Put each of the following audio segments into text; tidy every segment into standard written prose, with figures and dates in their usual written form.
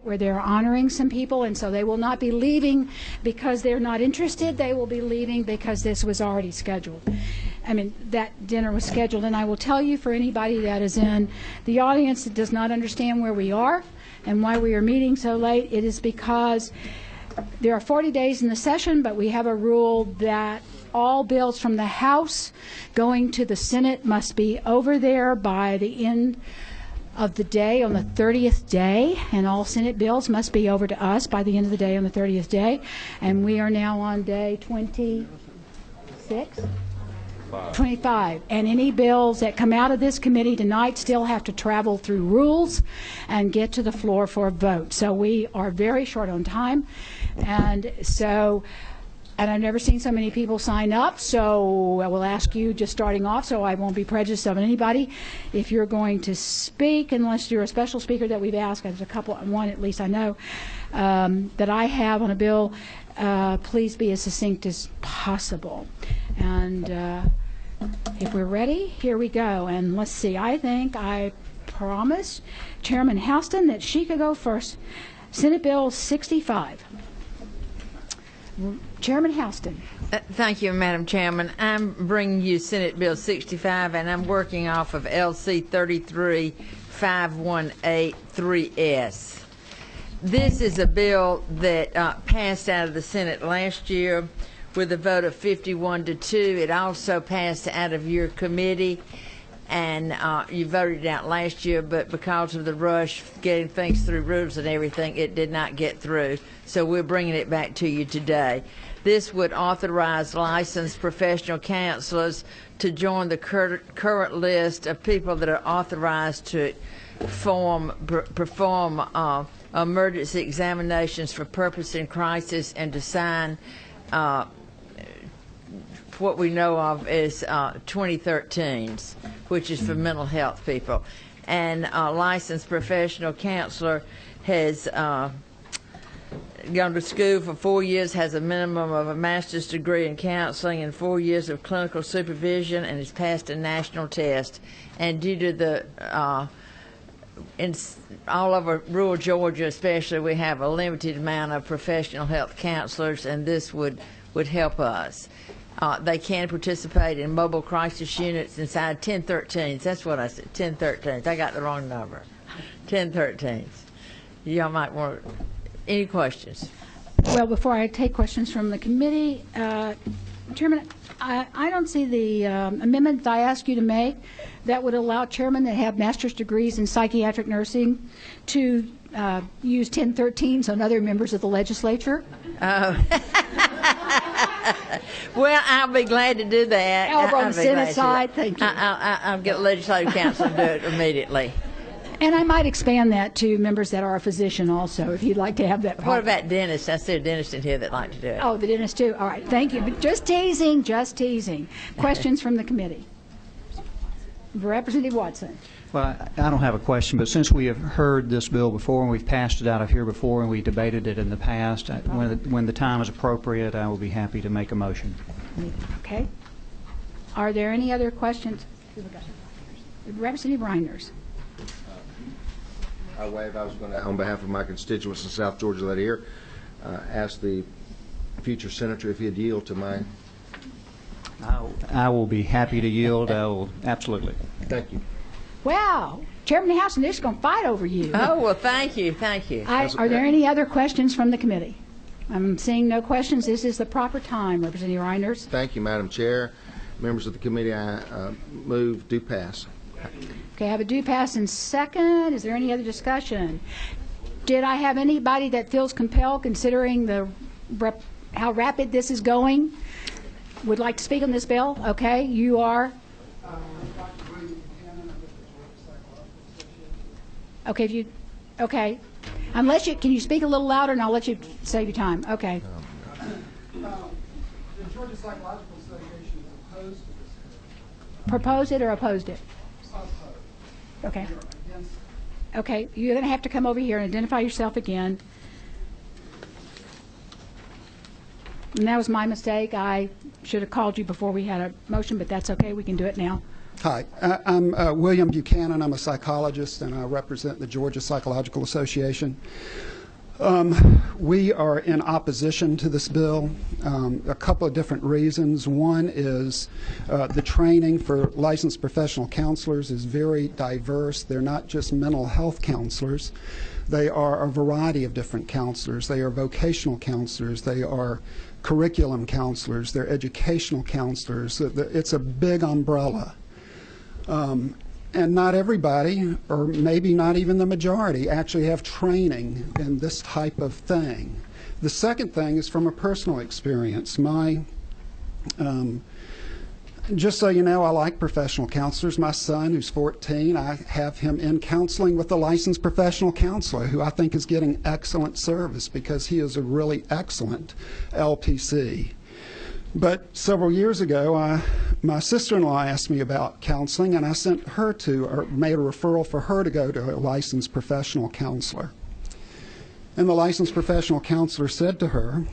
where they're honoring some people, and so they will not be leaving because they're not interested. They will be leaving because this was already scheduled. I mean, that dinner was scheduled, and I will tell you, for anybody that is in the audience that does not understand where we are and why we are meeting so late, it is because there are 40 days in the session, but we have a rule that all bills from the House going to the Senate must be over there by the end of the day on the 30th day, and all Senate bills must be over to us by the end of the day on the 30th day. And we are now on day 26? 25. And any bills that come out of this committee tonight still have to travel through rules and get to the floor for a vote. So we are very short on time. And I've never seen so many people sign up, so I will ask you, just starting off, so I won't be prejudiced of anybody, if you're going to speak, unless you're a special speaker that we've asked. There's a couple, one at least I know, that I have on a bill. Please be as succinct as possible. And if we're ready, here we go. And let's see, I think I promised Chairman Houston that she could go first. Senate Bill 65. Chairman Houston. Thank you, Madam Chairman. I'm bringing you Senate Bill 65, and I'm working off of LC 33518-3S. This is a bill that passed out of the Senate last year with a vote of 51-2. It also passed out of your committee, and you voted it out last year, but because of the rush getting things through rules and everything, it did not get through. So we're bringing it back to you today. This would authorize licensed professional counselors to join the current list of people that are authorized to perform emergency examinations for purpose in crisis, and to sign what we know of as 2013s, which is for mental health people. And a licensed professional counselor has gone to school for 4 years, has a minimum of a master's degree in counseling and 4 years of clinical supervision, and has passed a national test. And due to the in all over rural Georgia especially, we have a limited amount of professional health counselors, and this would help us. They can participate in mobile crisis units inside 1013s. That's what I said, 1013s. I got the wrong number. 1013s. Y'all might want. Any questions? Well, before I take questions from the committee, Chairman, I don't see the amendment that I asked you to make that would allow chairmen that have master's degrees in psychiatric nursing to use 1013s on other members of the legislature. Oh. Well, I'll be glad to do that. Over on the Senate side, thank you. I'll get legislative counsel to do it immediately. And I might expand that to members that are a physician also, if you'd like to have that. What about dentists? I see a dentist in here that like to do it. Oh, the dentist too. All right, thank you. But just teasing, just teasing. Questions from the committee? Representative Watson. Well, I don't have a question, but since we have heard this bill before and we've passed it out of here before and we debated it in the past, when the time is appropriate, I will be happy to make a motion. Okay. Are there any other questions? Representative Reiners. I waive. I was going to, on behalf of my constituents in South Georgia that are here, ask the future senator if he'd yield to my. I will be happy to yield. I will, absolutely. Thank you. Wow, Chairman Houston, they're just going to fight over you. Oh, well, thank you, thank you. Are there any other questions from the committee? I'm seeing no questions. This is the proper time, Representative Reiners. Thank you, Madam Chair. Members of the committee, I move do pass. Okay, I have a do pass in second. Is there any other discussion? Did I have anybody that feels compelled, considering how rapid this is going, would like to speak on this bill? Okay, you are. Okay, if you, okay. Unless you, can you speak a little louder and I'll let you save your time. Okay. The Georgia Psychological Association is opposed to this bill. Proposed it or opposed it? Opposed. Okay. Okay, you're going to have to come over here and identify yourself again. And that was my mistake. I should have called you before we had a motion, but that's okay. We can do it now. Hi, I'm William Buchanan. I'm a psychologist, and I represent the Georgia Psychological Association. We are in opposition to this bill. A couple of different reasons. One is the training for licensed professional counselors is very diverse. They're not just mental health counselors. They are a variety of different counselors. They are vocational counselors. They are curriculum counselors. They're educational counselors. It's a big umbrella. And not everybody, or maybe not even the majority, actually have training in this type of thing. The second thing is from a personal experience. Just so you know, I like professional counselors. My son, who's 14, I have him in counseling with a licensed professional counselor who I think is getting excellent service because he is a really excellent LPC. But several years ago, my sister-in-law asked me about counseling, and I sent her to, or made a referral for her to go to a licensed professional counselor. And the licensed professional counselor said to her,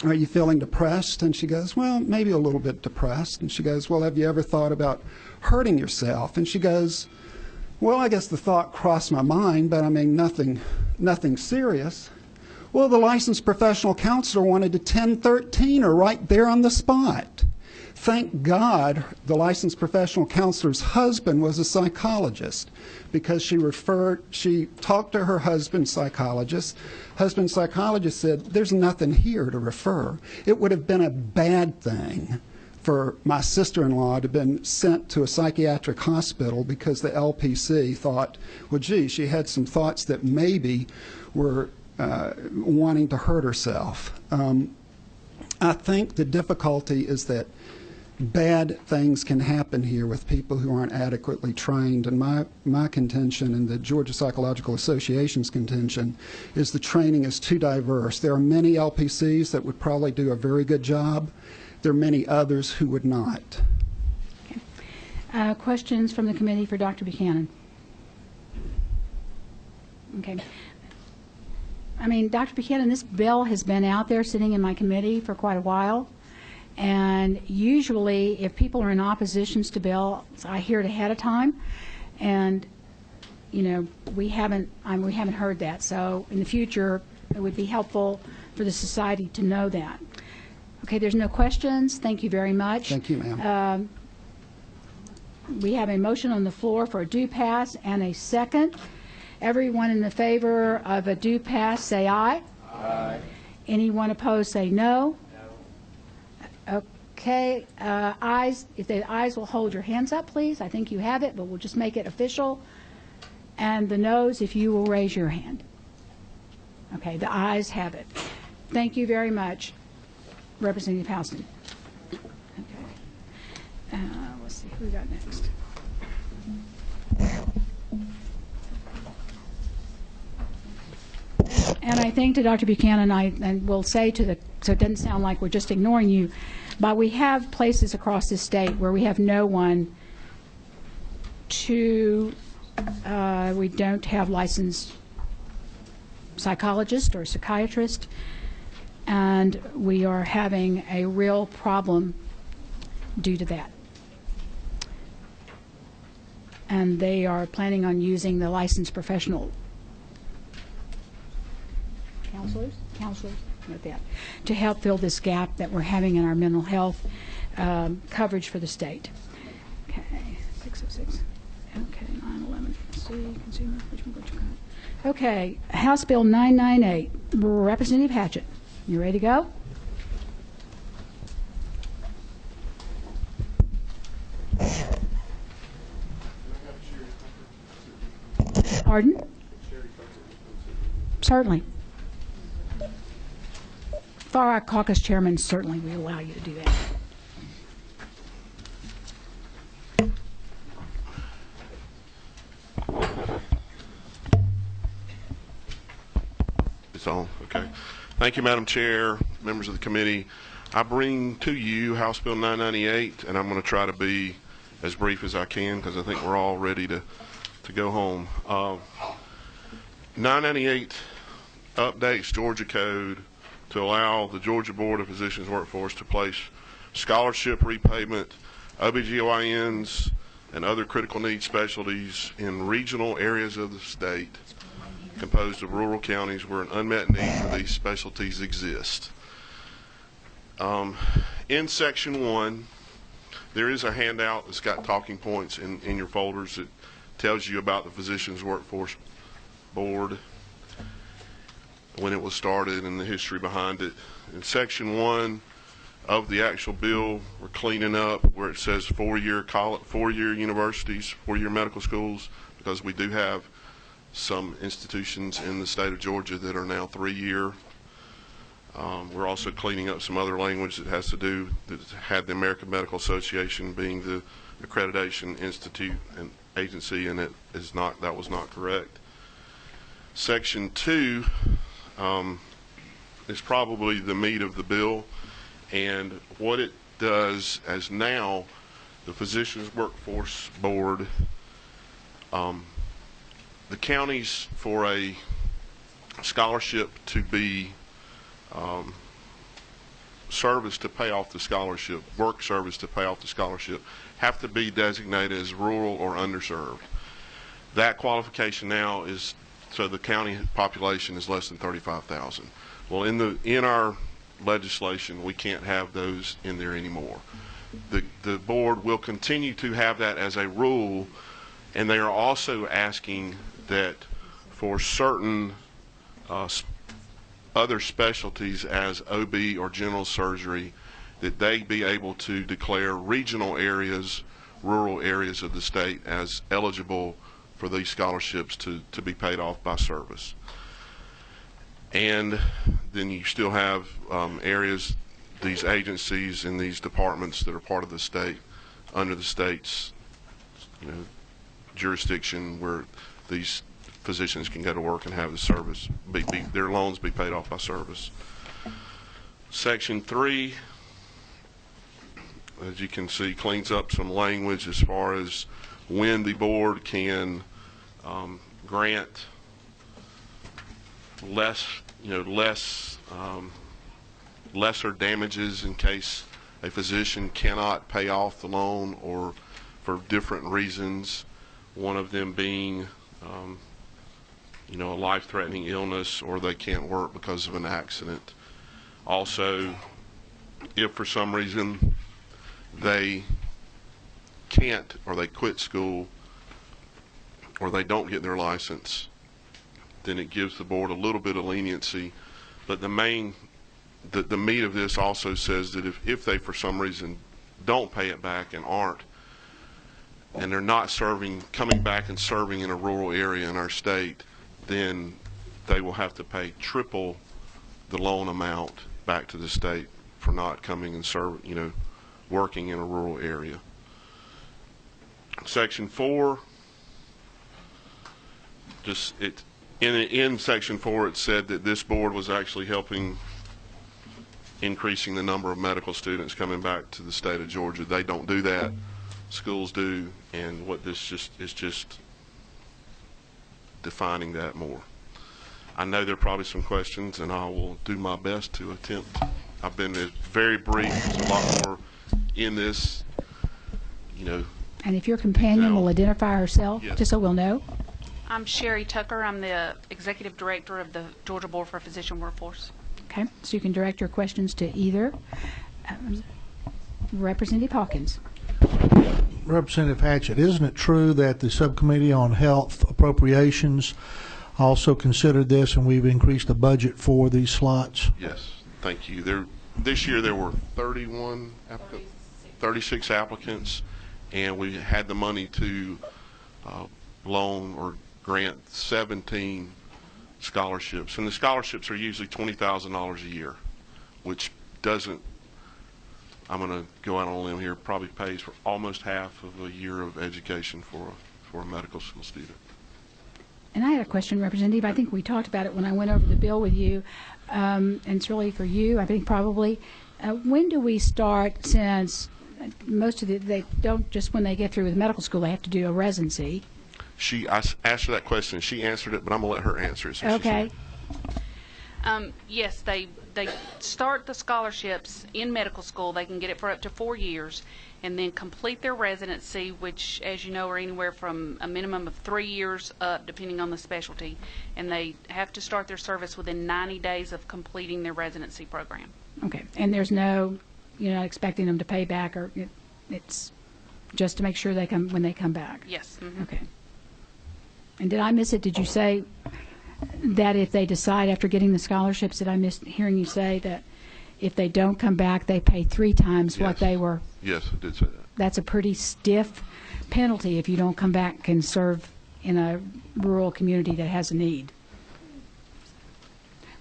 "Are you feeling depressed?" And she goes, "Well, maybe a little bit depressed." And she goes, "Well, have you ever thought about hurting yourself?" And she goes, "Well, I guess the thought crossed my mind, but I mean, nothing serious." Well, the licensed professional counselor wanted to 1013 her right there on the spot. Thank God the licensed professional counselor's husband was a psychologist, because she talked to her husband's psychologist. Husband's psychologist said, "There's nothing here to refer." It would have been a bad thing for my sister-in-law to have been sent to a psychiatric hospital because the LPC thought, well, gee, she had some thoughts that maybe were wanting to hurt herself. I think the difficulty is that bad things can happen here with people who aren't adequately trained, and my contention and the Georgia Psychological Association's contention is the training is too diverse. There are many LPCs that would probably do a very good job. There are many others who would not. Okay. Questions from the committee for Dr. Buchanan? Okay. I mean, Dr. Buchanan, this bill has been out there sitting in my committee for quite a while, and usually if people are in oppositions to bills, I hear it ahead of time, and you know, we haven't heard that. So in the future, it would be helpful for the society to know that. Okay, there's no questions. Thank you very much. Thank you, ma'am. We have a motion on the floor for a do pass and a second. Everyone in the favor of a do pass, say aye. Aye. Anyone opposed, say no. No. Okay. Ayes. If the ayes will hold your hands up, please. I think you have it, but we'll just make it official. And the noes, if you will raise your hand. Okay. The ayes have it. Thank you very much, Representative Houston. Okay. Let's see who we got next. And I think to Dr. Buchanan, I will say to the, so it doesn't sound like we're just ignoring you, but we have places across the state where we have no one to, we don't have licensed psychologist or psychiatrist, and we are having a real problem due to that. And they are planning on using the licensed professional counselors, with that, to help fill this gap that we're having in our mental health coverage for the state. Okay, 606. Okay, 911. See, consumer. Okay, House Bill 998. Representative Hatchett, you ready to go? Pardon? Certainly. For our caucus chairman, certainly we allow you to do that. It's on. Okay. Thank you, Madam Chair, members of the committee. I bring to you House Bill 998, and I'm going to try to be as brief as I can because I think we're all ready to go home. 998 updates Georgia Code to allow the Georgia Board of Physicians Workforce to place scholarship repayment, OBGYNs, and other critical needs specialties in regional areas of the state composed of rural counties where an unmet need for these specialties exists. In Section 1, there is a handout that's got talking points in your folders that tells you about the Physicians Workforce Board, when it was started and the history behind it. In Section 1 of the actual bill, we're cleaning up where it says four-year universities, four-year medical schools, because we do have some institutions in the state of Georgia that are now 3-year. We're also cleaning up some other language that has to do, that had the American Medical Association being the accreditation institute and agency, and it is not, that was not correct. Section 2 is probably the meat of the bill, and what it does as now, the Physicians Workforce Board, the counties, for a scholarship to be service to pay off the scholarship, work service to pay off the scholarship, have to be designated as rural or underserved. That qualification now is, so the county population is less than 35,000. Well, in our legislation, we can't have those in there anymore. The board will continue to have that as a rule, and they are also asking that for certain other specialties as OB or general surgery, that they be able to declare regional areas, rural areas of the state as eligible for these scholarships to be paid off by service. And then you still have areas, these agencies and these departments that are part of the state, under the state's jurisdiction, where these physicians can go to work and have the service, their loans be paid off by service. Section 3, as you can see, cleans up some language as far as when the board can grant lesser damages in case a physician cannot pay off the loan, or for different reasons, one of them being a life-threatening illness, or they can't work because of an accident. Also, if for some reason they can't, or they quit school, or they don't get their license, then it gives the board a little bit of leniency. But the meat of this also says that if they for some reason don't pay it back and they're not coming back and serving in a rural area in our state, then they will have to pay triple the loan amount back to the state for not coming and working in a rural area. Section 4, in Section 4, it said that this board was actually helping increasing the number of medical students coming back to the state of Georgia. They don't do that. Schools do, and what this is just defining that more. I know there are probably some questions, and I will do my best to attempt. I've been very brief. There's a lot more in this, And if your companion will identify herself, Yes. just so we'll know. I'm Sherry Tucker. I'm the Executive Director of the Georgia Board for Physician Workforce. Okay, so you can direct your questions to either Representative Hawkins. Representative Hatchett, isn't it true that the Subcommittee on Health Appropriations also considered this, and we've increased the budget for these slots? Yes, thank you. This year there were 36 applicants, and we had the money to loan or grant 17 scholarships. And the scholarships are usually $20,000 a year, which doesn't, I'm going to go out on a limb here, probably pays for almost half of a year of education for a medical school student. And I had a question, Representative. I think we talked about it when I went over the bill with you, and it's really for you, I think probably. When do we start, since most of they don't just when they get through with medical school, they have to do a residency. I asked her that question. She answered it, but I'm going to let her answer it. Okay. Yes, they start the scholarships in medical school. They can get it for up to 4 years, and then complete their residency, which, as you know, are anywhere from a minimum of 3 years up, depending on the specialty. And they have to start their service within 90 days of completing their residency program. Okay, and there's no, you're not expecting them to pay back, or it's just to make sure they come when they come back? Yes. Okay. And did I miss it? Did you say that if they decide after getting the scholarships, did I miss hearing you say that if they don't come back, they pay 3 times what Yes. they were? Yes, I did say that. That's a pretty stiff penalty if you don't come back and serve in a rural community that has a need.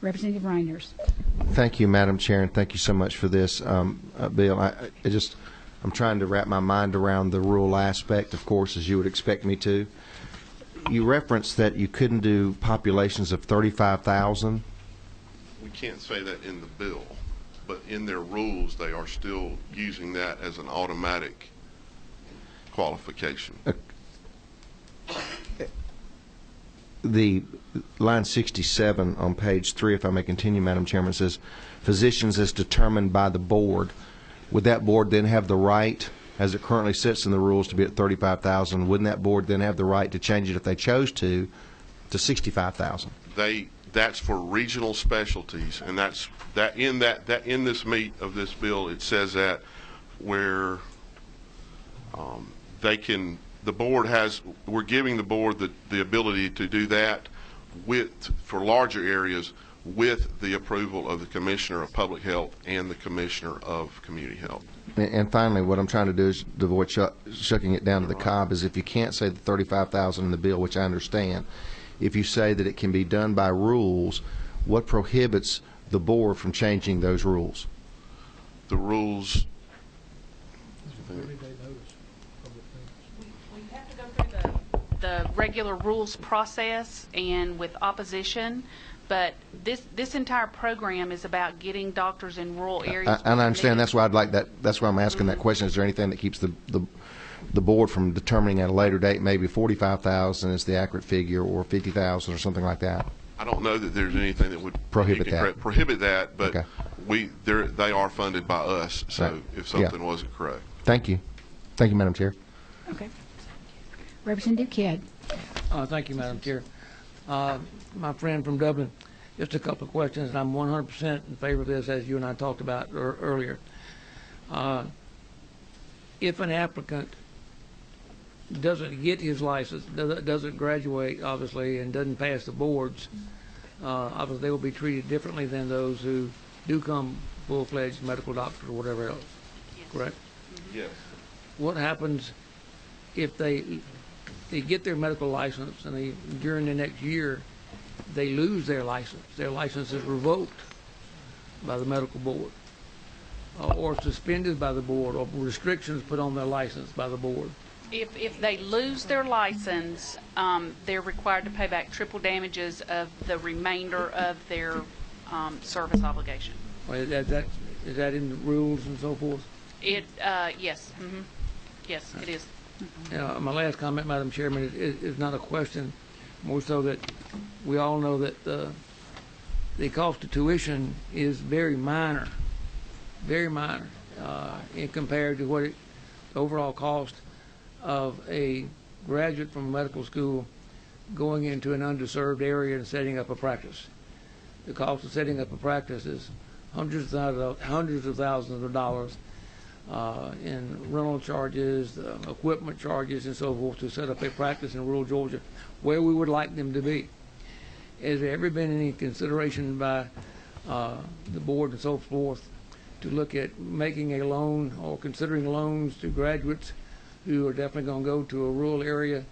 Representative Reiners. Thank you, Madam Chair, and thank you so much for this, Bill. I'm trying to wrap my mind around the rural aspect, of course, as you would expect me to. You referenced that you couldn't do populations of 35,000. We can't say that in the bill, but in their rules, they are still using that as an automatic qualification. The line 67 on page 3, if I may continue, Madam Chairman, says physicians as determined by the board. Would that board then have the right, as it currently sits in the rules, to be at 35,000? Wouldn't that board then have the right to change it if they chose to 65,000? That's for regional specialties, and in this meat of this bill, it says that where the board we're giving the board the ability to do that for larger areas with the approval of the Commissioner of Public Health and the Commissioner of Community Health. And finally, what I'm trying to do is to avoid shucking it down to the cob is if you can't say the 35,000 in the bill, which I understand, if you say that it can be done by rules, what prohibits the board from changing those rules? The rules. We have to go through the regular rules process and with opposition, but this entire program is about getting doctors in rural areas. And I understand. That's why I'd like that. That's why I'm asking that question. Is there anything that keeps the board from determining at a later date maybe 45,000 is the accurate figure, or 50,000, or something like that? I don't know that there's anything that would prohibit that. But okay. They are funded by us. So right. If something wasn't correct. Thank you, Madam Chair. Okay. Representative Kidd. Thank you, Madam Chair. My friend from Dublin, just a couple of questions, and I'm 100% in favor of this, as you and I talked about earlier. If an applicant doesn't get his license, doesn't graduate, obviously, and doesn't pass the boards, obviously they will be treated differently than those who do come full-fledged medical doctors or whatever else, Yes. correct? Yes. What happens if they get their medical license and during the next year they lose their license? Their license is revoked by the medical board, or suspended by the board, or restrictions put on their license by the board. If they lose their license, they're required to pay back triple damages of the remainder of their service obligation. Is that in the rules and so forth? Yes. Yes, it is. My last comment, Madam Chairman, is not a question, more so that we all know that the cost of tuition is very minor, in compared to what the overall cost of a graduate from medical school going into an underserved area and setting up a practice. The cost of setting up a practice is hundreds of thousands of dollars in rental charges, equipment charges, and so forth to set up a practice in rural Georgia, where we would like them to be. Has there ever been any consideration by the board and so forth to look at making a loan or considering loans to graduates who are definitely going to go to a rural area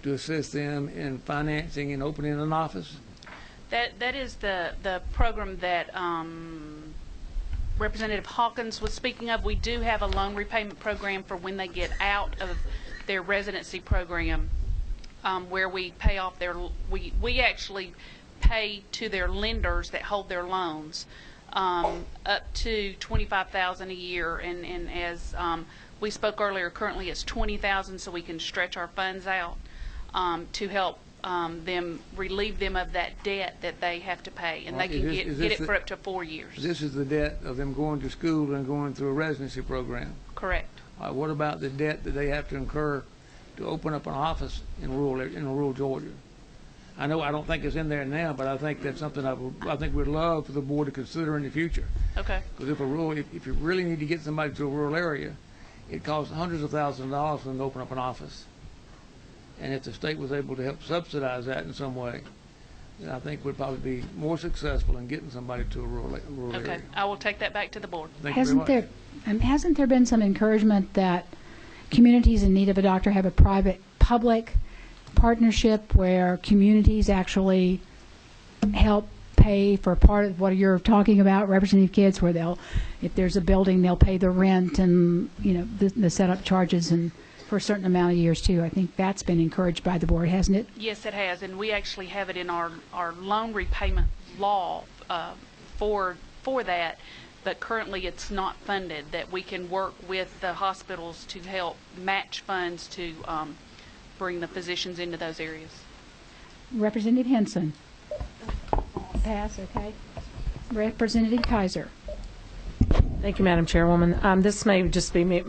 to assist them in financing and opening an office? That is the program that Representative Hawkins was speaking of. We do have a loan repayment program for when they get out of their residency program, where we pay off we actually pay to their lenders that hold their loans up to $25,000 a year, and as we spoke earlier, currently it's $20,000, so we can stretch our funds out to help them, relieve them of that debt that they have to pay, and they can get it for up to 4 years. This is the debt of them going to school and going through a residency program. Correct. What about the debt that they have to incur to open up an office in rural Georgia? I know I don't think it's in there now, but I think that's something I think we'd love for the board to consider in the future. Okay. Because if you really need to get somebody to a rural area, it costs hundreds of thousands of dollars for them to open up an office. And if the state was able to help subsidize that in some way, then I think we'd probably be more successful in getting somebody to a rural Okay. area. I will take that back to the board. Thank you very much. Hasn't there been some encouragement that communities in need of a doctor have a private-public partnership where communities actually help pay for part of what you're talking about, Representative Kids, where they'll, if there's a building, they'll pay the rent and, you know, the setup charges and for a certain amount of years too. I think that's been encouraged by the board, hasn't it? Yes, it has, and we actually have it in our loan repayment law for that, but currently it's not funded, that we can work with the hospitals to help match funds to bring the physicians into those areas. Representative Henson. Pass, okay. Representative Kaiser. Thank you, Madam Chairwoman. This may just be me,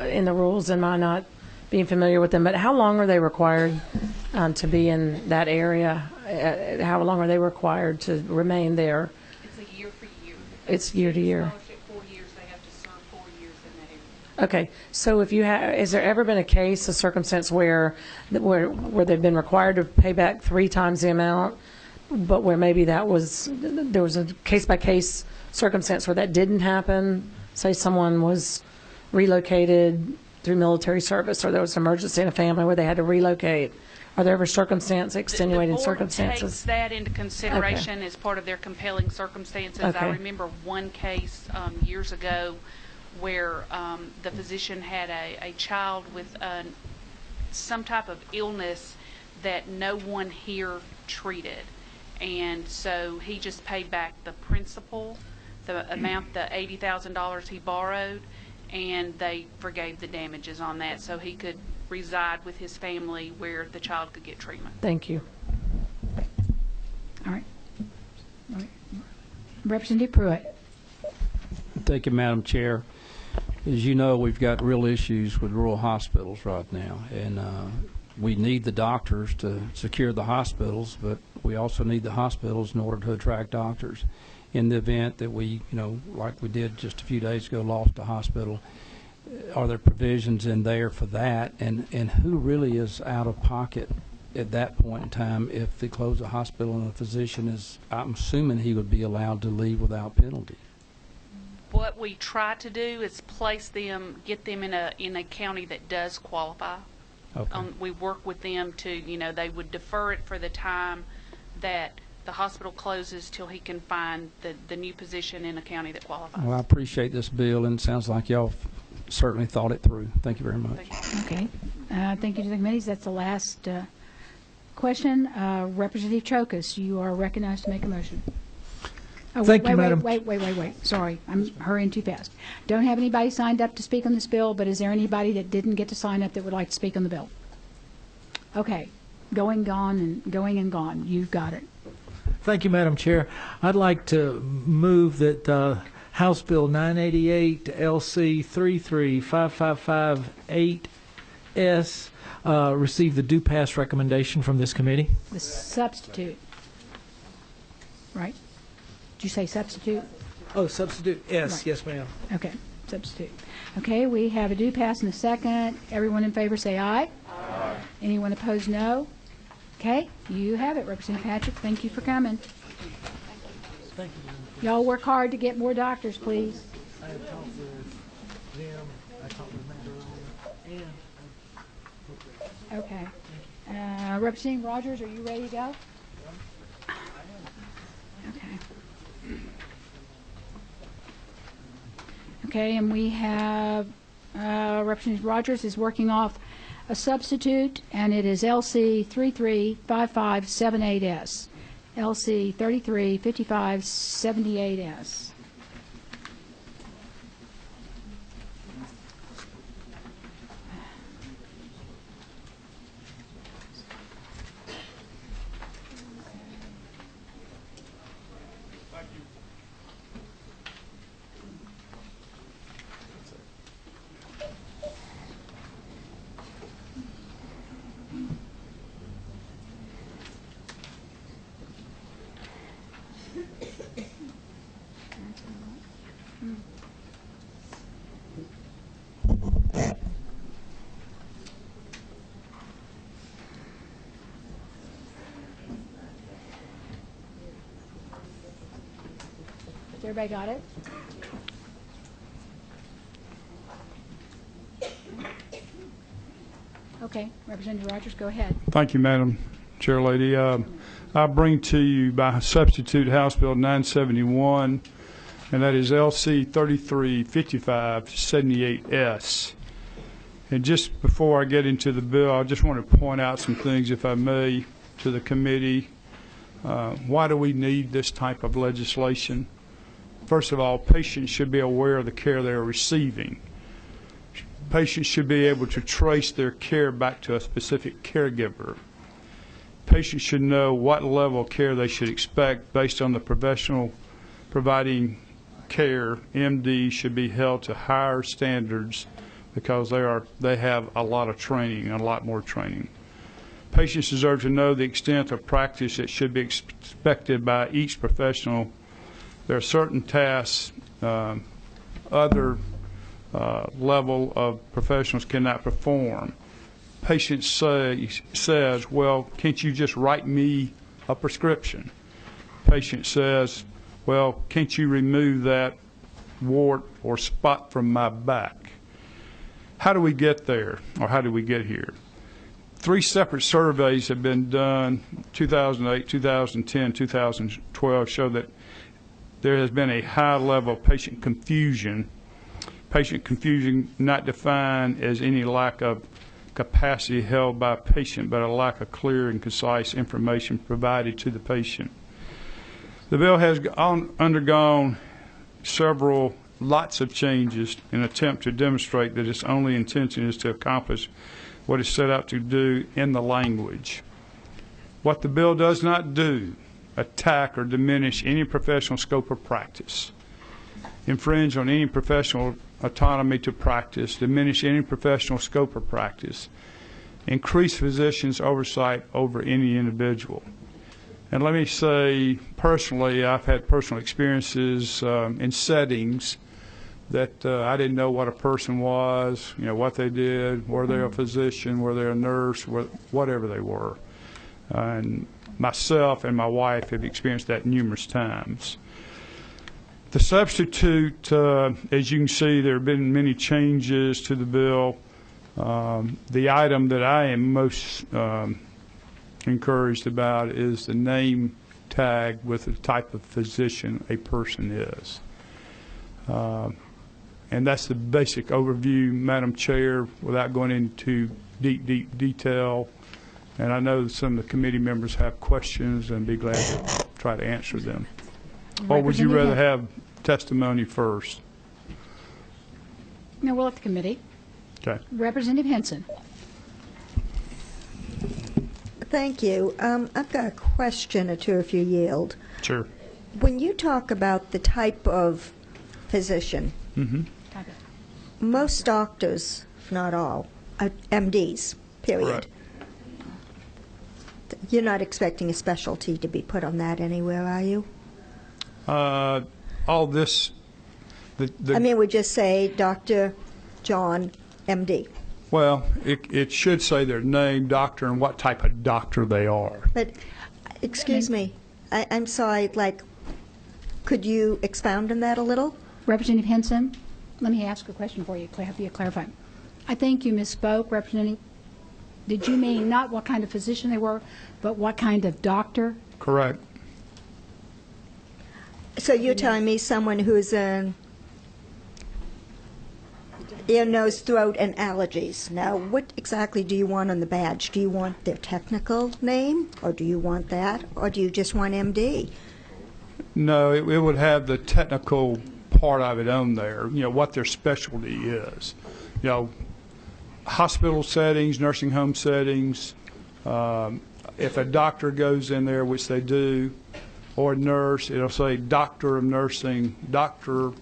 in the rules and my not being familiar with them, but how long are they required to be in that area? How long are they required to remain there? It's a year for year. It's year to year. Scholarship 4 years, they have to serve 4 years in that area. Okay, so if you have, has there ever been a case, a circumstance where they've been required to pay back 3 times the amount, but where maybe there was a case-by-case circumstance where that didn't happen? Say someone was relocated through military service, or there was an emergency in a family where they had to relocate. Are there ever extenuating circumstances? The board takes that into consideration as part of their compelling circumstances. Okay. I remember one case years ago where the physician had a child with some type of illness that no one here treated. And so he just paid back the principal, the amount, the $80,000 he borrowed, and they forgave the damages on that, so he could reside with his family where the child could get treatment. Thank you. All right. Representative Pruitt. Thank you, Madam Chair. As you know, we've got real issues with rural hospitals right now, and we need the doctors to secure the hospitals, but we also need the hospitals in order to attract doctors. In the event that we, like we did just a few days ago, lost a hospital, are there provisions in there for that? And who really is out of pocket at that point in time if they close a hospital and the physician is, I'm assuming he would be allowed to leave without penalty? What we try to do is place them, get them in a county that does qualify. Okay. We work with them to, they would defer it for the time that the hospital closes till he can find the new position in a county that qualifies. Well, I appreciate this bill, and it sounds like y'all certainly thought it through. Thank you very much. Okay. Thank you to the committees. That's the last question. Representative Chokas, you are recognized to make a motion. Oh, Thank you, Madam. Wait. Sorry, I'm hurrying too fast. Don't have anybody signed up to speak on this bill, but is there anybody that didn't get to sign up that would like to speak on the bill? Okay. Going and gone. You've got it. Thank you, Madam Chair. I'd like to move that House Bill 988 LC 3355558S receive the due pass recommendation from this committee. The substitute. Right? Did you say substitute? Oh, substitute. Yes, Right. Yes, ma'am. Okay, substitute. Okay, we have a due pass and a second. Everyone in favor say aye. Aye. Anyone opposed, no. Okay, you have it, Representative Patrick. Thank you for coming. Thank you. Y'all work hard to get more doctors, please. I have talked with them. I talked with Amanda earlier. And Okay. Representative Rogers, are you ready to go? Okay. Okay, and we have Representative Rogers is working off a substitute, and it is LC 335578S. LC 335578S. Everybody got it? Okay, Representative Rogers, go ahead. Thank you, Madam Chair Lady. I bring to you by substitute House Bill 971, and that is LC 335578S. And just before I get into the bill, I just want to point out some things, if I may, to the committee. Why do we need this type of legislation? First of all, patients should be aware of the care they are receiving. Patients should be able to trace their care back to a specific caregiver. Patients should know what level of care they should expect based on the professional providing care. MD should be held to higher standards because they have a lot of training, a lot more training. Patients deserve to know the extent of practice that should be expected by each professional. There are certain tasks other level of professionals cannot perform. Patient says, well, can't you just write me a prescription? Patient says, well, can't you remove that wart or spot from my back? How do we get there, or how do we get here? 3 separate surveys have been done, 2008, 2010, 2012, show that there has been a high level of patient confusion. Patient confusion not defined as any lack of capacity held by a patient, but a lack of clear and concise information provided to the patient. The bill has undergone lots of changes in an attempt to demonstrate that its only intention is to accomplish what is set out to do in the language. What the bill does not do, attack or diminish any professional scope of practice, infringe on any professional autonomy to practice, diminish any professional scope of practice, increase physicians' oversight over any individual. And let me say, personally, I've had personal experiences in settings that I didn't know what a person was, what they did, were they a physician, were they a nurse, whatever they were. And myself and my wife have experienced that numerous times. The substitute, as you can see, there have been many changes to the bill. The item that I am most encouraged about is the name tag with the type of physician a person is. And that's the basic overview, Madam Chair, without going into deep detail. And I know some of the committee members have questions, and be glad to try to answer them. Or would you rather have testimony first? No, we'll let the committee. Okay. Representative Henson. Thank you. I've got a question or two if you yield. Sure. When you talk about the type of physician, most doctors, if not all, are MDs, period. Correct. You're not expecting a specialty to be put on that anywhere, are you? All this, I mean, we just say Dr. John, MD. Well, it should say their name, doctor, and what type of doctor they are. But, excuse me, I'm sorry, could you expound on that a little? Representative Henson, let me ask a question for you, have you clarify. I think you misspoke, Representative. Did you mean not what kind of physician they were, but what kind of doctor? Correct. So you're telling me someone who's in ear, nose, throat, and allergies. Now, what exactly do you want on the badge? Do you want their technical name, or do you want that, or do you just want MD? No, it would have the technical part of it on there, what their specialty is. Hospital settings, nursing home settings, if a doctor goes in there, which they do, or a nurse, it'll say doctor of nursing, doctor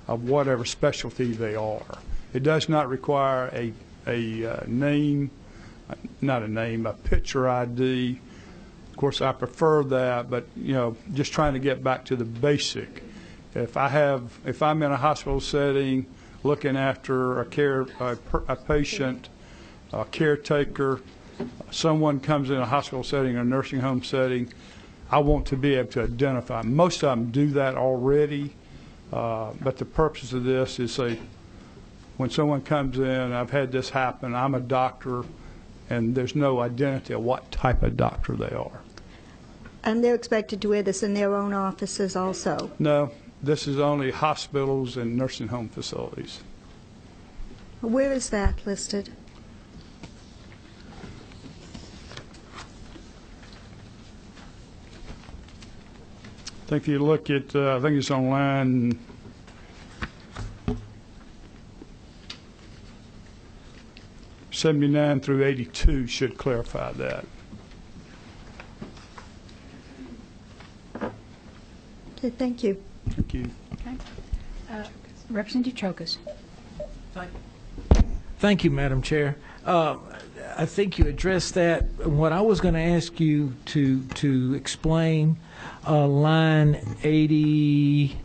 of whatever specialty they are. It does not require a name, not a name, a picture ID. Of course, I prefer that, but just trying to get back to the basic. If I'm in a hospital setting looking after a patient, a caretaker, someone comes in a hospital setting or a nursing home setting, I want to be able to identify. Most of them do that already, But the purpose of this is when someone comes in, I've had this happen, I'm a doctor, and there's no identity of what type of doctor they are. And they're expected to wear this in their own offices also? No, this is only hospitals and nursing home facilities. Where is that listed? I think if you look at, I think it's on line 79 through 82 should clarify that. Okay, thank you. Thank you. Okay. Representative Trocas. Thank you, Madam Chair. I think you addressed that. What I was going to ask you to explain, line 80,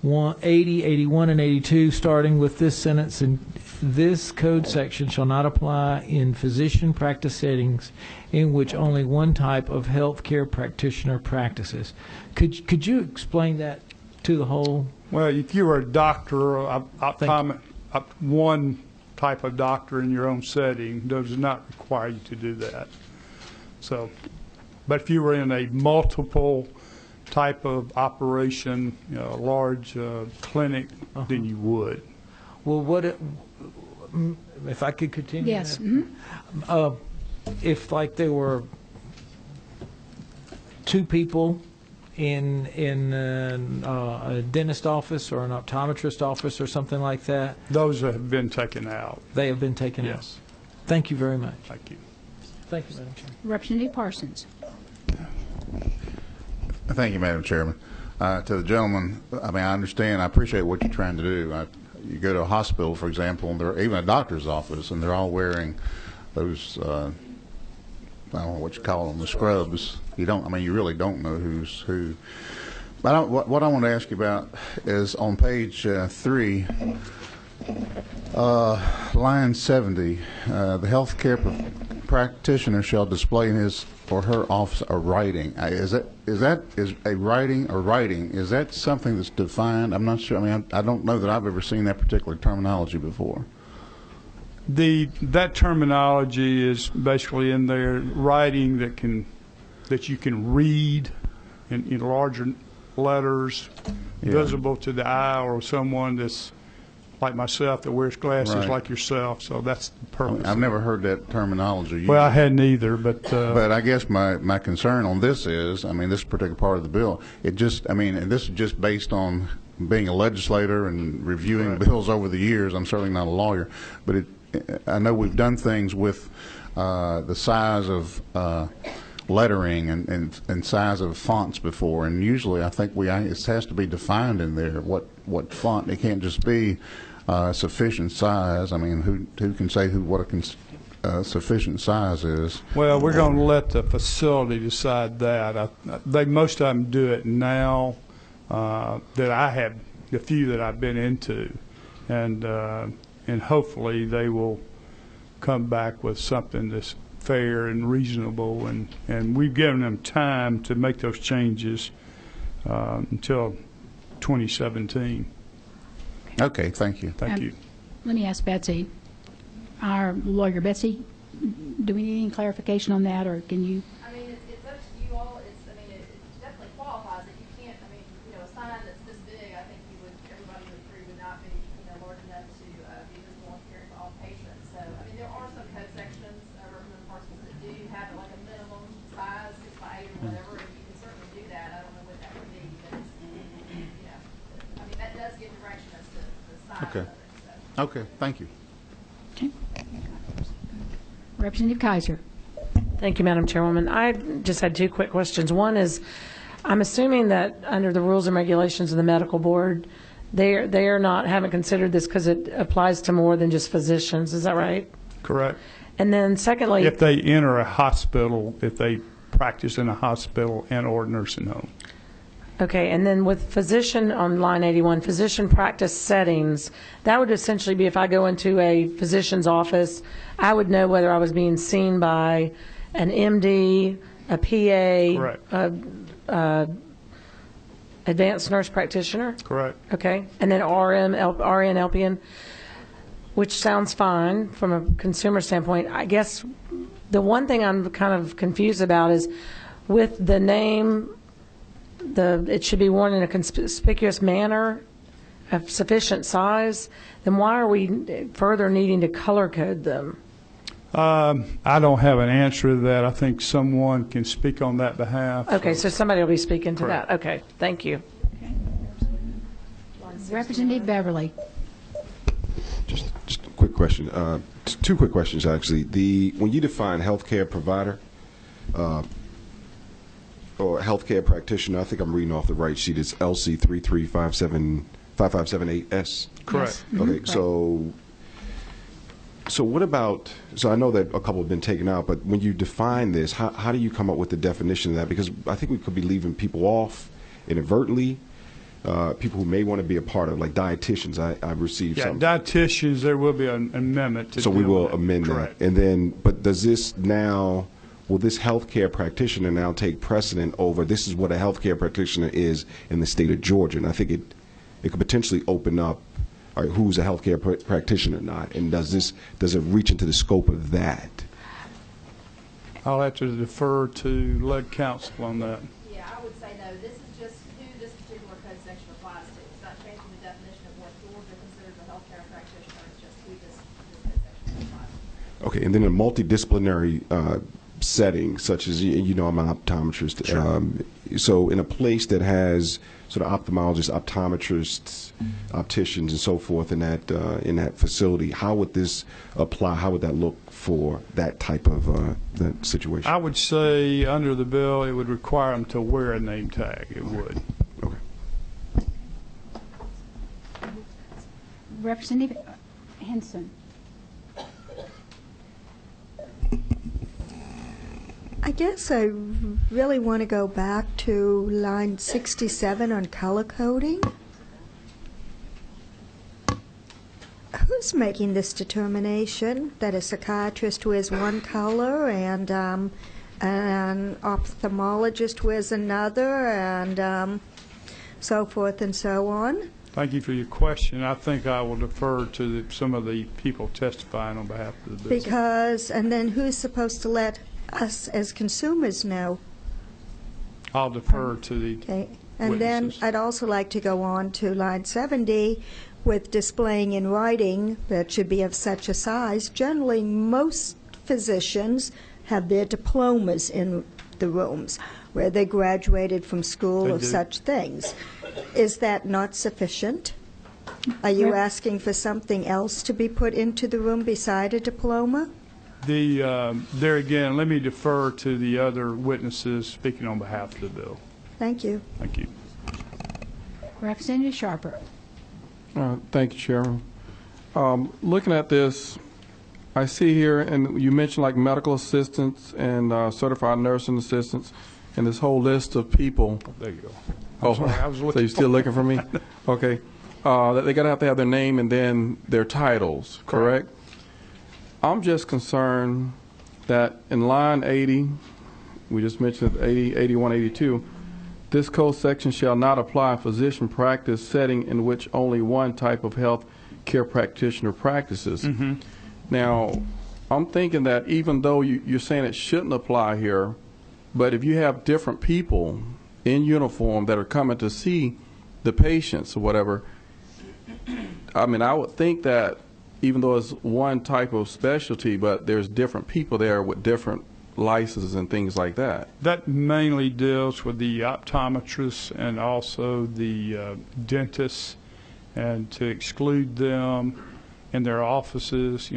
81, and 82, starting with this sentence, and this code section shall not apply in physician practice settings in which only one type of health care practitioner practices. Could you explain that to the whole? Well, if you were a doctor, one type of doctor in your own setting does not require you to do that. So, but if you were in a multiple type of operation, a large clinic, then you would. Well, if I could continue? Yes. If like there were two people in a dentist office or an optometrist office or something like that? Those have been taken out. They have been taken out? Yes. Thank you very much. Thank you. Thank you, Madam Chair. Representative Parsons. Thank you, Madam Chairman. To the gentleman, I mean, I understand, I appreciate what you're trying to do. You go to a hospital, for example, and even a doctor's office, and they're all wearing those, I don't know what you call them, the scrubs. You really don't know who's who. But what I want to ask you about is on page 3, line 70, the healthcare practitioner shall display in his or her office a writing. Is a writing or writing? Is that something that's defined? I'm not sure. I mean, I don't know that I've ever seen that particular terminology before. That terminology is basically in there, writing that you can read in larger letters, visible to the eye, or someone that's like myself that wears glasses like yourself. So that's the purpose. I've never heard that terminology used. Well, I hadn't either, but I guess my concern on this is, I mean, this particular part of the bill, and this is just based on being a legislator and reviewing bills over the years. I'm certainly not a lawyer, but I know we've done things with the size of lettering and size of fonts before, and usually I think it has to be defined in there what font. It can't just be sufficient size. I mean, who can say what a sufficient size is? Well, we're going to let the facility decide that. Most of them do it now. That I have, the few that I've been into, and hopefully they will come back with something that's fair and reasonable, and we've given them time to make those changes until 2017. Okay, thank you. Thank you. Let me ask Betsy, our lawyer. Betsy, do we need any clarification on that, or can you? I mean, it's up to you all. It definitely qualifies it. You can't, a sign that's this big, I think everybody would agree would not be, large enough to be visible and appearing to all patients. So, there are some code sections, Representative Parsons, that do have like a minimum size, 6 by 8 or whatever, and you can certainly do that. I don't know what that would be, but that does give direction as to the size of it. So. Okay, thank you. Okay. Representative Kaiser. Thank you, Madam Chairwoman. I just had 2 quick questions. One is, I'm assuming that under the rules and regulations of the medical board, they haven't considered this because it applies to more than just physicians. Is that right? Correct. And then secondly, if they enter a hospital, if they practice in a hospital and or nursing home. okay, and then with physician on line 81, physician practice settings, that would essentially be if I go into a physician's office, I would know whether I was being seen by an MD, a PA, Correct. advanced nurse practitioner? Correct. Okay, and then RN, LPN, which sounds fine from a consumer standpoint. I guess the one thing I'm kind of confused about is with the name, it should be worn in a conspicuous manner of sufficient size, then why are we further needing to color code them? I don't have an answer to that. I think someone can speak on that behalf. Okay, so somebody will be speaking to Correct. that. Okay, thank you. Representative Beverly. Just a quick question. Two quick questions, actually. When you define healthcare provider or healthcare practitioner, I think I'm reading off the right sheet. It's LC 335578S. Correct. Yes. Okay, Correct. so what about? So I know that a couple have been taken out, but when you define this, how do you come up with the definition of that? Because I think we could be leaving people off inadvertently. People who may want to be a part of, like dietitians. I've received some. Dietitians, there will be an amendment to So we deal will with that. amend Correct. that. And then, but does this now, will this healthcare practitioner now take precedent over, this is what a healthcare practitioner is in the state of Georgia? And I think it could potentially open up, all right, who's a healthcare practitioner or not? And does it reach into the scope of that? I'll have to defer to lead counsel on that. Yeah, I would say no. This is just who this particular code section applies to. It's not changing the definition of what Georgia considers a healthcare practitioner. It's just who this code section applies to. Okay, and then in a multidisciplinary setting, such as, I'm an optometrist. Sure. So in a place that has sort of ophthalmologists, optometrists, opticians, and so forth in that facility, how would this apply? How would that look for that type of that situation? I would say under the bill, it would require them to wear a name tag. It would. Okay. Representative Henson. I guess I really want to go back to line 67 on color coding. Who's making this determination that a psychiatrist wears one color and an ophthalmologist wears another, and so forth and so on? Thank you for your question. I think I will defer to some of the people testifying on behalf of the business. And then who's supposed to let us as consumers know? I'll defer to the Okay. And then witnesses. I'd also like to go on to line 70 with displaying in writing that should be of such a size. Generally, most physicians have their diplomas in the rooms where they graduated from school They or do. such things. Is that not sufficient? Are you asking for something else to be put into the room beside a diploma? There again, let me defer to the other witnesses speaking on behalf of the bill. Thank you. Thank you. Representative Sharper. Thank you, Chairman. Looking at this, I see here, and you mentioned like medical assistants and certified nursing assistants, and this whole list of people. There you go. Oh, sorry, I was so looking you're still looking for me? Okay. That they got to have their name and then their titles, correct? I'm just concerned that in line 80, we just mentioned 80, 81, 82, this code section shall not apply in physician practice setting in which only one type of health care practitioner practices. Mm-hmm. Now, I'm thinking that even though you're saying it shouldn't apply here, but if you have different people in uniform that are coming to see the patients or whatever, I mean, I would think that even though it's one type of specialty, but there's different people there with different licenses and things like that. That mainly deals with the optometrists and also the dentists, and to exclude them in their offices,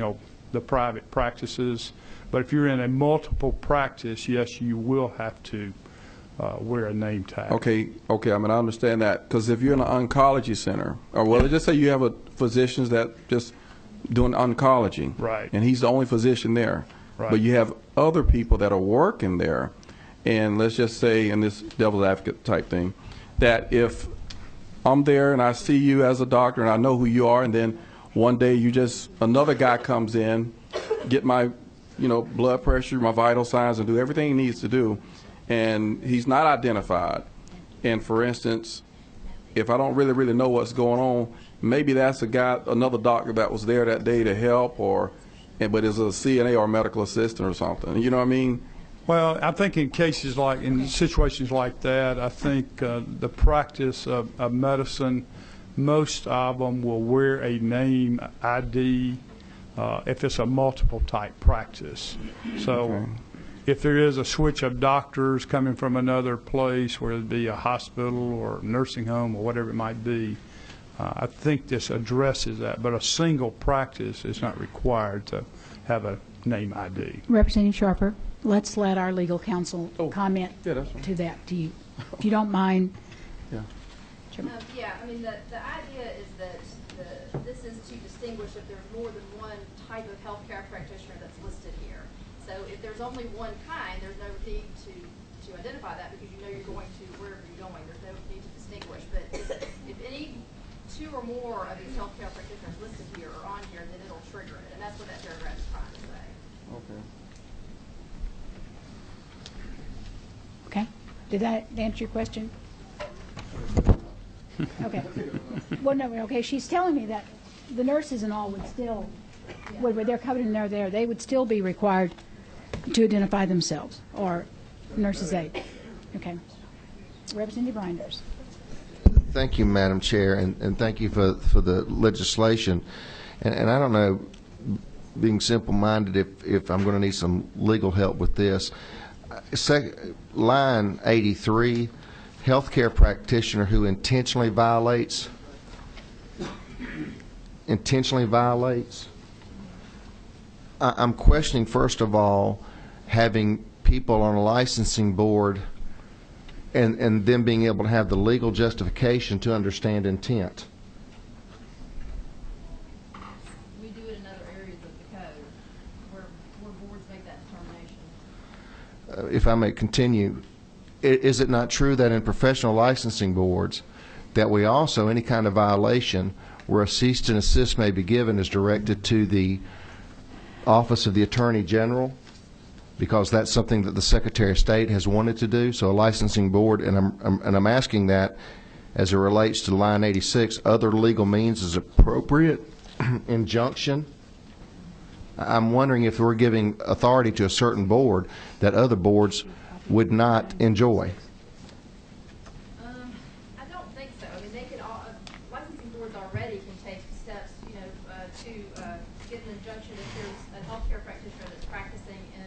the private practices. But if you're in a multiple practice, yes, you will have to wear a name tag. Okay. I mean, I understand that, because if you're in an oncology center, or well, let's just say you have physicians that just doing oncology, right, and he's the only physician there, right, but you have other people that are working there, and let's just say in this devil's advocate type thing, that if I'm there and I see you as a doctor and I know who you are, and then one day another guy comes in, get my blood pressure, my vital signs, and do everything he needs to do, and he's not identified, and for instance if I don't really know what's going on, maybe that's another doctor that was there that day to help, but is a CNA or a medical assistant or something. You know what I mean? Well, I think in situations like that, I think the practice of medicine, most of them will wear a name ID if it's a multiple type practice. So if there is a switch of doctors coming from another place, whether it be a hospital or nursing home or whatever it might be, I think this addresses that. But a single practice is not required to have a name ID. Representative Sharper, let's let our legal counsel comment to that. If you don't mind. Yeah, I mean, the idea is that this is to distinguish if there's more than one type of healthcare practitioner that's listed here. So if there's only one kind, there's no need to identify that because you know you're going to wherever you're going. There's no need to distinguish. But if any two or more of these healthcare practitioners listed here are on here, then it'll trigger it. And that's what that paragraph is trying to say. Okay. Did that answer your question? Okay. Well, no, okay, she's telling me that the nurses and all would still, where they're covered in there, they would still be required to identify themselves, or nurses' aid. Okay. Representative Reinders. Thank you, Madam Chair, and thank you for the legislation. And I don't know, being simple-minded, if I'm going to need some legal help with this. Line 83, healthcare practitioner who intentionally violates. I'm questioning, first of all, having people on a licensing board and them being able to have the legal justification to understand intent. We do it in other areas of the code where boards make that determination. If I may continue, is it not true that in professional licensing boards that we also, any kind of violation where a cease and assist may be given is directed to the Office of the Attorney General, because that's something that the Secretary of State has wanted to do? So a licensing board, and I'm asking that as it relates to line 86, other legal means is appropriate injunction. I'm wondering if we're giving authority to a certain board that other boards would not enjoy. I don't think so. I mean, they could all, licensing boards already can take steps, to get an injunction if there's a healthcare practitioner that's practicing in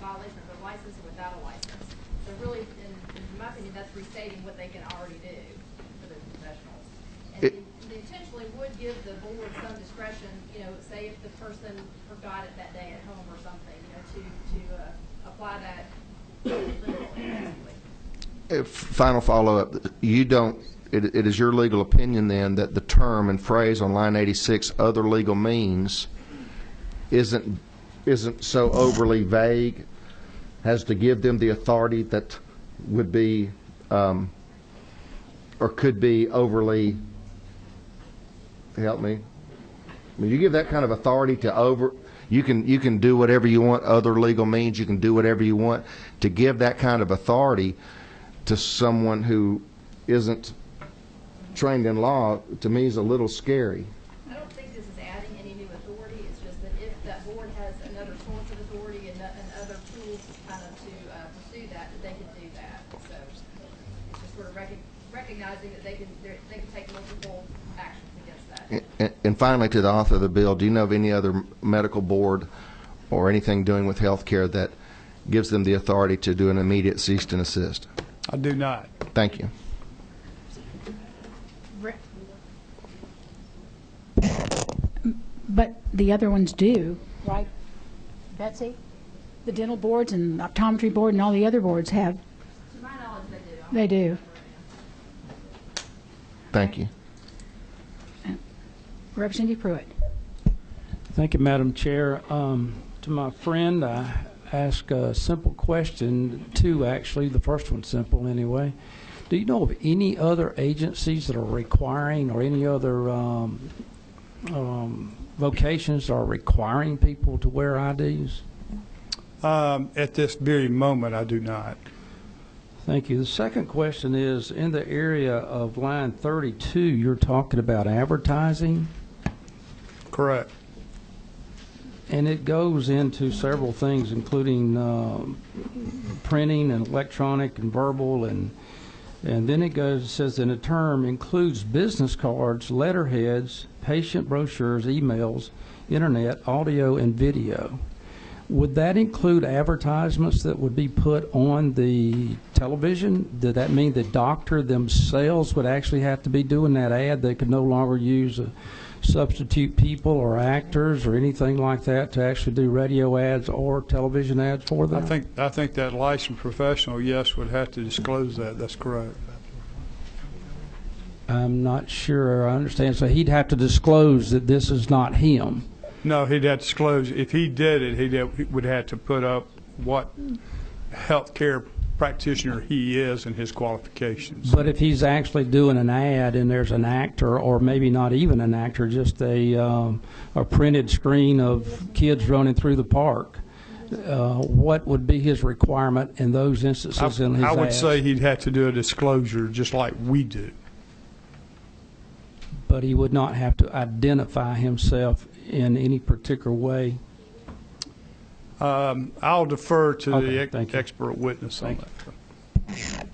violation of a license or without a license. So really, in my opinion, that's restating what they can already do for those professionals. And they intentionally would give the board some discretion, say if the person forgot it that day at home or something, to apply that literally. Final follow-up. You don't. It is your legal opinion then that the term and phrase on line 86, other legal means, isn't so overly vague as to give them the authority that would be or could be overly. Help me. I mean, you give that kind of authority to you can do whatever you want. Other legal means, you can do whatever you want. To give that kind of authority to someone who isn't trained in law, to me, is a little scary. I don't think this is adding any new authority. It's just that if that board has another source of authority and other tools kind of to pursue that they can do that. So it's just sort of recognizing that they can take multiple actions against that. And finally, to the author of the bill, do you know of any other medical board or anything doing with health care that gives them the authority to do an immediate cease and assist? I do not. Thank you. But the other ones do, right, Betsy? The dental boards and optometry board and all the other boards have. To my knowledge, They they do. do. Thank you. Representative Pruitt. Thank you, Madam Chair. To my friend, I ask a simple question, two actually. The first one's simple anyway. Do you know of any other agencies that are requiring, or any other vocations are requiring people to wear IDs? At this very moment, I do not. Thank you. The second question is, in the area of line 32, you're talking about advertising, Correct. and it goes into several things, including printing and electronic and verbal, and then it says, in a term includes business cards, letterheads, patient brochures, emails, internet, audio, and video. Would that include advertisements that would be put on the television? Did that mean the doctor themselves would actually have to be doing that ad? They could no longer use substitute people or actors or anything like that to actually do radio ads or television ads for them? I think that licensed professional, yes, would have to disclose that. That's correct. I'm not sure I understand. So he'd have to disclose that this is not him. No, he'd have to disclose. If he did it, he would have to put up what healthcare practitioner he is and his qualifications. But if he's actually doing an ad and there's an actor, or maybe not even an actor, just a printed screen of kids running through the park, what would be his requirement in those instances in his I would ads? say he'd have to do a disclosure just like we do. But he would not have to identify himself in any particular way. I'll defer to Okay, the expert witness on that.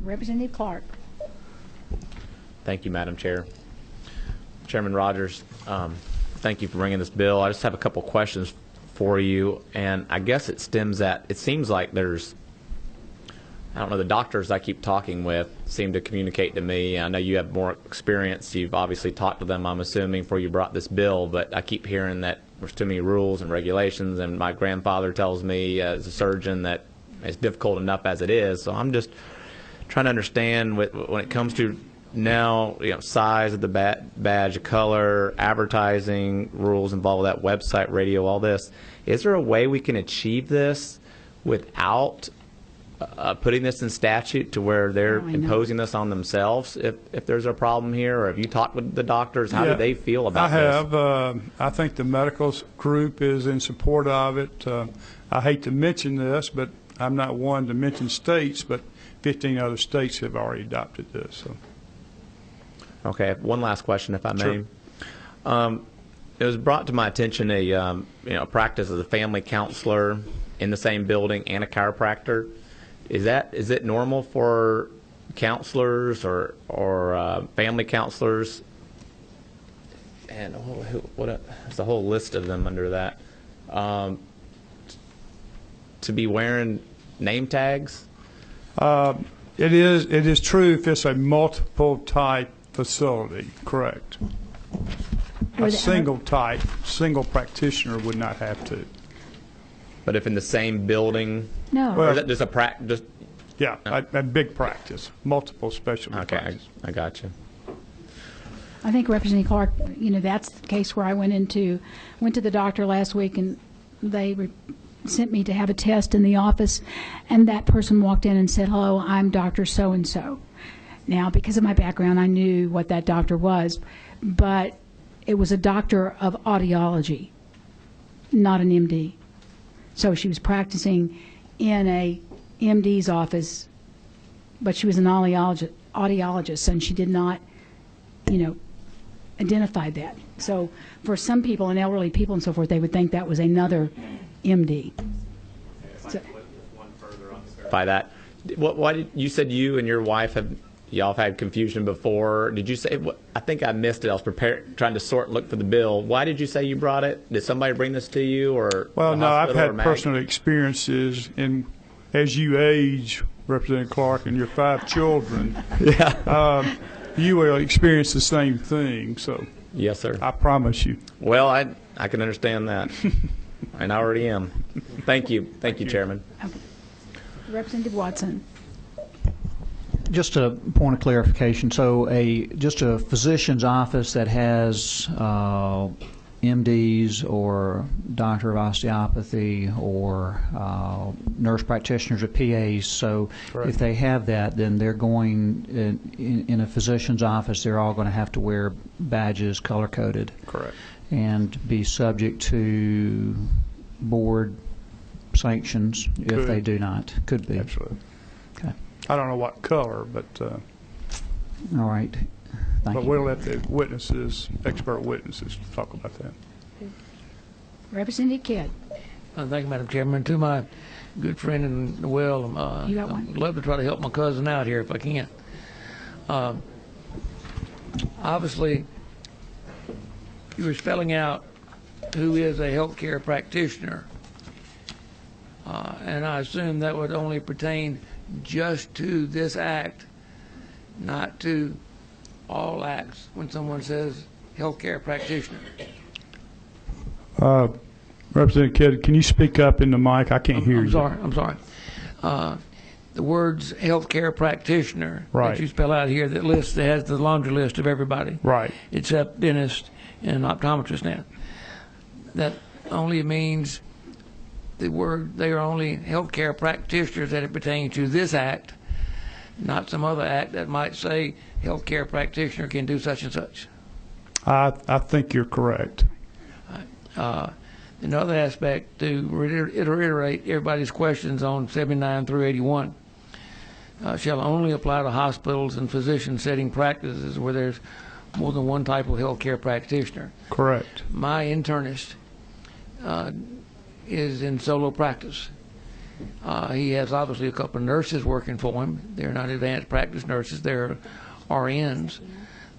Representative Clark. Thank you, Madam Chair. Chairman Rogers, thank you for bringing this bill. I just have a couple questions for you, and I guess it seems like there's, I don't know, the doctors I keep talking with seem to communicate to me. I know you have more experience. You've obviously talked to them, I'm assuming, before you brought this bill, but I keep hearing that there's too many rules and regulations, and my grandfather tells me as a surgeon that it's difficult enough as it is. So I'm just trying to understand when it comes to now, size of the badge, color, advertising, rules involved with that website, radio, all this. Is there a way we can achieve this without putting this in statute to where they're imposing this on themselves if there's a problem here? Or have you talked with the doctors? How do they feel about this? I have. I think the medical group is in support of it. I hate to mention this, but I'm not one to mention states, but 15 other states have already adopted this. So. Okay, one last question, if I may. Sure. It was brought to my attention a practice as a family counselor in the same building and a chiropractor. Is it normal for counselors or family counselors, and there's a whole list of them under that, to be wearing name tags? It is true if it's a multiple type facility, correct. A single practitioner would not have to. But if in the same building, no. Or is that just a practice? Yeah, a big practice, multiple specialty practice. I got you. I think Representative Clark, that's the case where I went to the doctor last week, and they sent me to have a test in the office, and that person walked in and said, "Hello, I'm Dr. So-and-so." Now, because of my background, I knew what that doctor was, but it was a doctor of audiology, not an MD. So she was practicing in a MD's office, but she was an audiologist, and she did not, identify that. So for some people, and elderly people and so forth, they would think that was another MD. By that, you said you and your wife y'all have had confusion before. Did you say? I think I missed it. I was trying to look for the bill. Why did you say you brought it? Did somebody bring this to you, or? Well, no, I've had personal experiences, and as you age, Representative Clark, and your 5 children, you will experience the same thing. So. Yes, sir. I promise you. Well, I can understand that, and I already am. Thank you, Chairman. Okay. Representative Watson. Just a point of clarification. So just a physician's office that has MDs or doctor of osteopathy or nurse practitioners or PAs. So correct. If they have that, then they're going in a physician's office, they're all going to have to wear badges color-coded. Correct. And be subject to board sanctions if they do not. Could be. Absolutely. Okay. I don't know what color, but All right. Thank but you. we'll let the witnesses, expert witnesses, talk about that. Representative Kidd. Thank you, Madam Chairman. To my good friend and Will, You got one? I'd love to try to help my cousin out here if I can. Obviously, you were spelling out who is a healthcare practitioner, and I assume that would only pertain just to this act, not to all acts when someone says healthcare practitioner. Representative Kidd, can you speak up in the mic? I can't hear you. I'm sorry. The words healthcare practitioner Right. that you spell out here that has the laundry list of everybody. Right. Except dentists and optometrists now. That only means they are only healthcare practitioners that it pertains to this act, not some other act that might say healthcare practitioner can do such and such. I think you're correct. Another aspect, to reiterate everybody's questions on 79 through 81, shall only apply to hospitals and physician setting practices where there's more than one type of healthcare practitioner. Correct. My internist is in solo practice. He has obviously a couple of nurses working for him. They're not advanced practice nurses. They're RNs.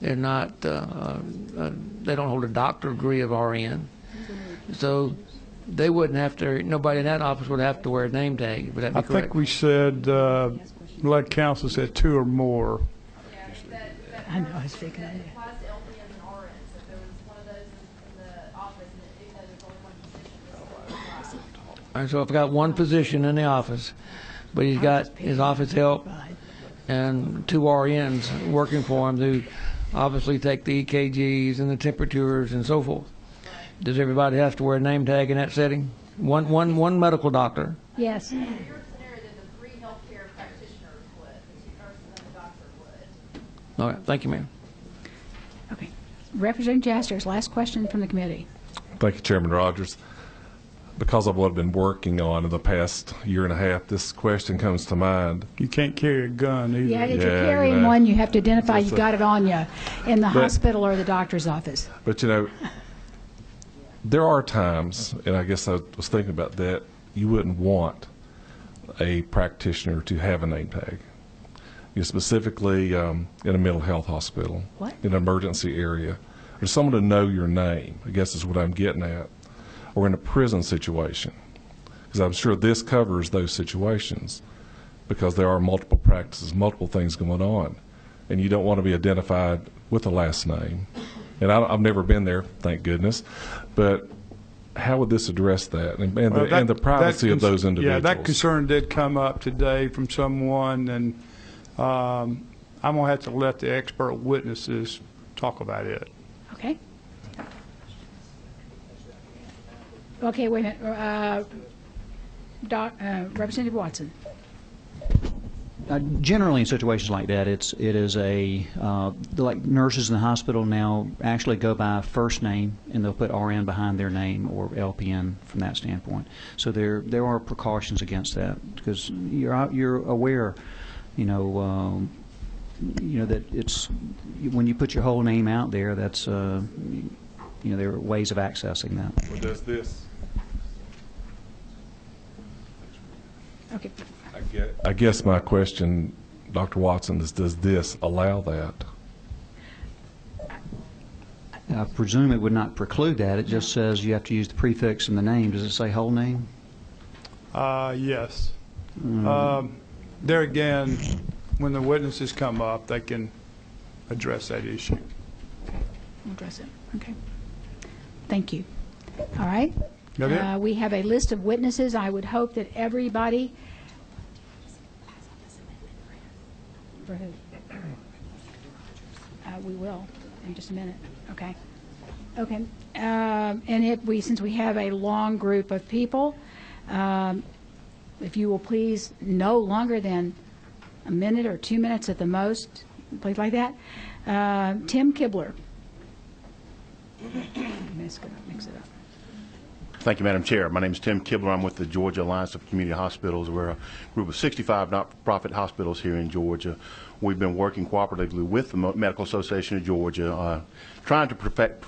They're not. They don't hold a doctorate degree of RN. So they wouldn't have to. Nobody in that office would have to wear a name tag. Would that be I correct? think we said, lead counsel said 2 or more. I know, I was thinking of it. All right, so I've got one position in the office, but he's got his office help and 2 RNs working for him who obviously take the EKGs and the temperatures and so forth. Does everybody have to wear a name tag in that setting? One medical doctor. Yes. In your scenario, then the 3 healthcare practitioners would, the 2 nurses and the doctor would. All right, thank you, ma'am. Okay. Representative Jasters, last question from the committee. Thank you, Chairman Rogers. Because of what I've been working on in the past year and a half, this question comes to mind. You can't carry a gun either. Yeah, if you're carrying one, you have to identify you got it on you in the But- hospital or the doctor's office. But, you know, there are times, and I guess I was thinking about that, you wouldn't want a practitioner to have a name tag. You know, specifically in a mental health hospital, What? in an emergency area, or someone to know your name, I guess is what I'm getting at, or in a prison situation. Because I'm sure this covers those situations because there are multiple practices, multiple things going on, and you don't want to be identified with a last name. And I've never been there, thank goodness, but how would this address that and, and the privacy of those individuals? Yeah, that concern did come up today from someone, and I'm going to have to let the expert witnesses talk about it. Okay. Okay, wait a minute. Representative Watson. Generally, in situations like that, it is like nurses in the hospital now actually go by first name, and they'll put RN behind their name or LPN from that standpoint. So there are precautions against that because you're aware, that it's when you put your whole name out there, that's there are ways of accessing that. Well, does this? Okay. I guess my question, Dr. Watson, is does this allow that? I presume it would not preclude that. It just says you have to use the prefix in the name. Does it say whole name? Yes. There again, when the witnesses come up, they can address that issue. Address it. Okay. Thank you. All right. Got it? We have a list of witnesses. I would hope that everybody. For who? We will in just a minute. Okay. Okay. And since we have a long group of people, if you will please no longer than a minute or 2 minutes at the most, please like that. Tim Kibler. Mix it up. Thank you, Madam Chair. My name is Tim Kibler. I'm with the Georgia Alliance of Community Hospitals. We're a group of 65 not-for-profit hospitals here in Georgia. We've been working cooperatively with the Medical Association of Georgia, trying to perfect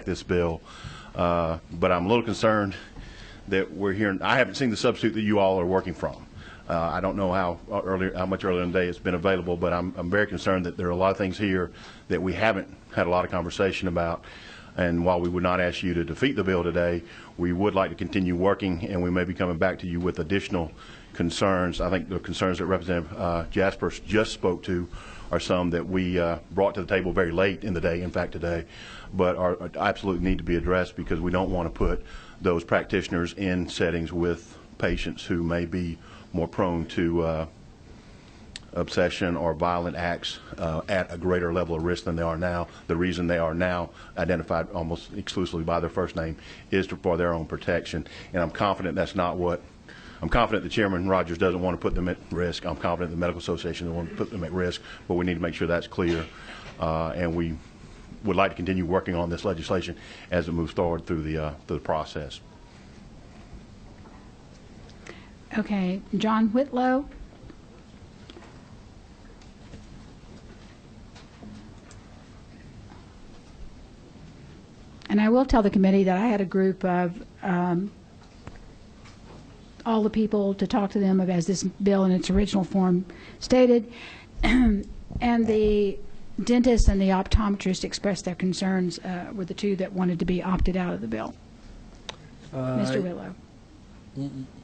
this bill. But I'm a little concerned that we're hearing. I haven't seen the substitute that you all are working from. I don't know how much earlier in the day it's been available, but I'm very concerned that there are a lot of things here that we haven't had a lot of conversation about. And while we would not ask you to defeat the bill today, we would like to continue working, and we may be coming back to you with additional concerns. I think the concerns that Representative Jasper just spoke to are some that we brought to the table very late in the day, in fact today, but are absolutely need to be addressed because we don't want to put those practitioners in settings with patients who may be more prone to obsession or violent acts at a greater level of risk than they are now. The reason they are now identified almost exclusively by their first name is for their own protection. And I'm confident that's not what, I'm confident that Chairman Rogers doesn't want to put them at risk. I'm confident the Medical Association doesn't want to put them at risk, but we need to make sure that's clear. And we would like to continue working on this legislation as it moves forward through the process. Okay, John Whitlow. And I will tell the committee that I had a group of all the people to talk to them of as this bill in its original form stated, and the dentist and the optometrist expressed their concerns were the two that wanted to be opted out of the bill. Mr. Whitlow.